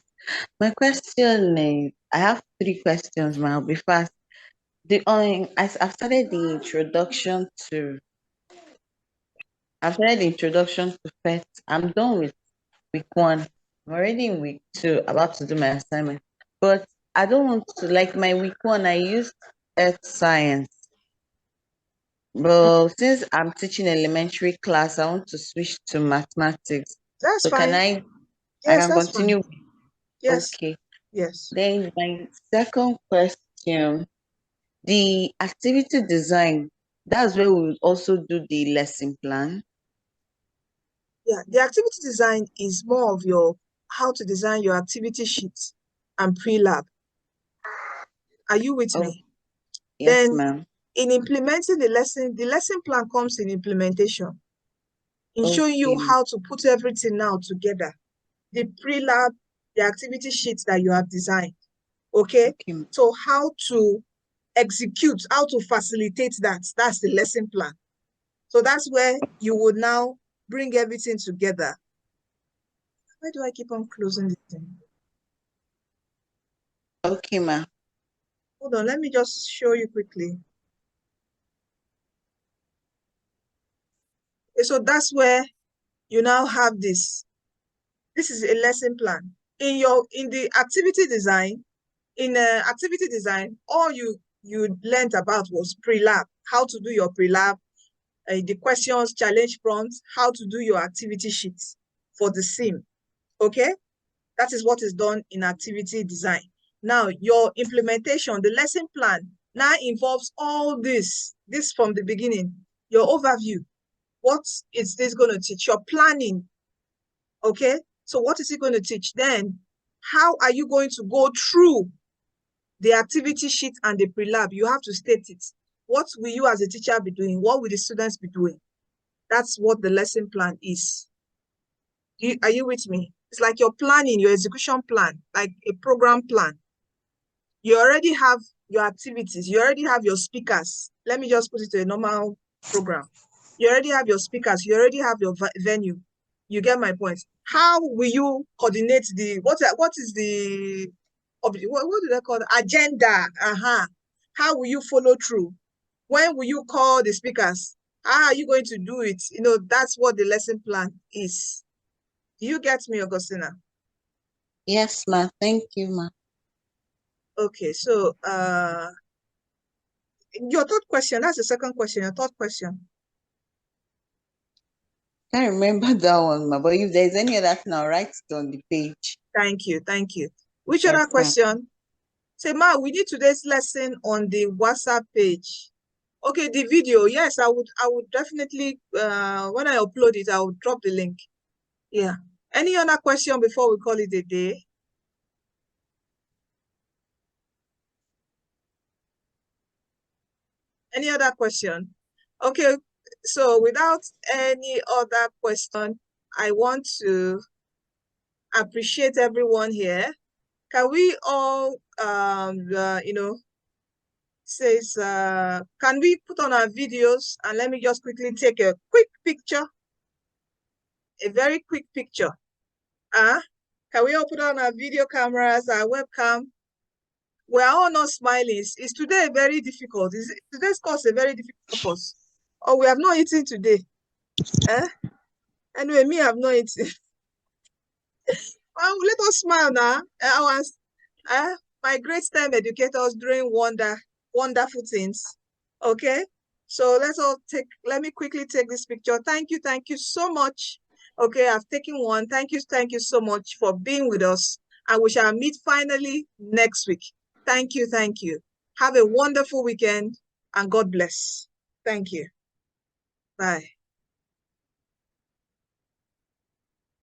My question is, I have 3 questions, Ma. I'll be fast. I've started the introduction to PhET. I'm done with week 1. I'm already in week 2, about to do my assignment. But I don't want to, like my week 1, I used earth science. But since I'm teaching elementary class, I want to switch to mathematics. That's so fine. I Yes, can continue? Fine. Yes. Okay. Yes. Then my second question, the activity design, that's where we will also do the lesson plan. Yeah, the activity design is more of your how to design your activity sheets and pre-lab. Are you with me? Yes, ma'am. In implementing the lesson plan comes in implementation. In showing you how to put everything now together. The pre-lab, the activity sheets that you have designed. Okay? So how to execute, how to facilitate that. That's the lesson plan. So that's where you would now bring everything together. Why do I keep on closing this thing? Okay, ma'am. Hold on, let me just show you quickly. Okay, so that's where you now have this. This is a lesson plan. In the activity design, all you learned about was pre-lab, how to do your pre-lab, the questions, challenge prompts, how to do your activity sheets for the sim. Okay? That is what is done in activity design. Now, your implementation, the lesson plan, now involves all this from the beginning, your overview. What is this going to teach? Your planning. Okay? So what is it going to teach? Then, how are you going to go through the activity sheet and the pre-lab? You have to state it. What will you as a teacher be doing? What will the students be doing? That's what the lesson plan is. Are you with me? It's like your planning, your execution plan, like a program plan. You already have your activities. You already have your speakers. Let me just put it to a normal program. You already have your speakers. You already have your venue. You get my point. How will you coordinate the, what is the, what do they call it? Agenda? How will you follow through? When will you call the speakers? How are you going to do it? You know, that's what the lesson plan is. Do you get me, Augustina? Yes, ma. Thank you, ma. Okay, so your third question, that's the second question, your third question. I can't remember that one, ma, but if there's any other thing, I'll write it on the page. Thank you, thank you. Which other question? Say, ma, we need today's lesson on the WhatsApp page. Okay, the video, yes, I would definitely, when I upload it, I will drop the link. Yeah. Any other question before we call it a day? Any other question? Okay, so without any other question, I want to appreciate everyone here. Can we all, you know, says, can we put on our videos and let me just quickly take a quick picture, a very quick picture. Can we all put on our video cameras, our webcam? We're all not smiling. Is today very difficult? Is today's course a very difficult course? Or we have not eaten today? Anyway, me, I've not eaten. Well, let us smile now. My great STEM educators doing wonderful things. Okay, so let me quickly take this picture. Thank you so much. Okay, I've taken one. Thank you so much for being with us. And we shall meet finally next week. Thank you. Have a wonderful weekend and God bless. Thank you. Bye.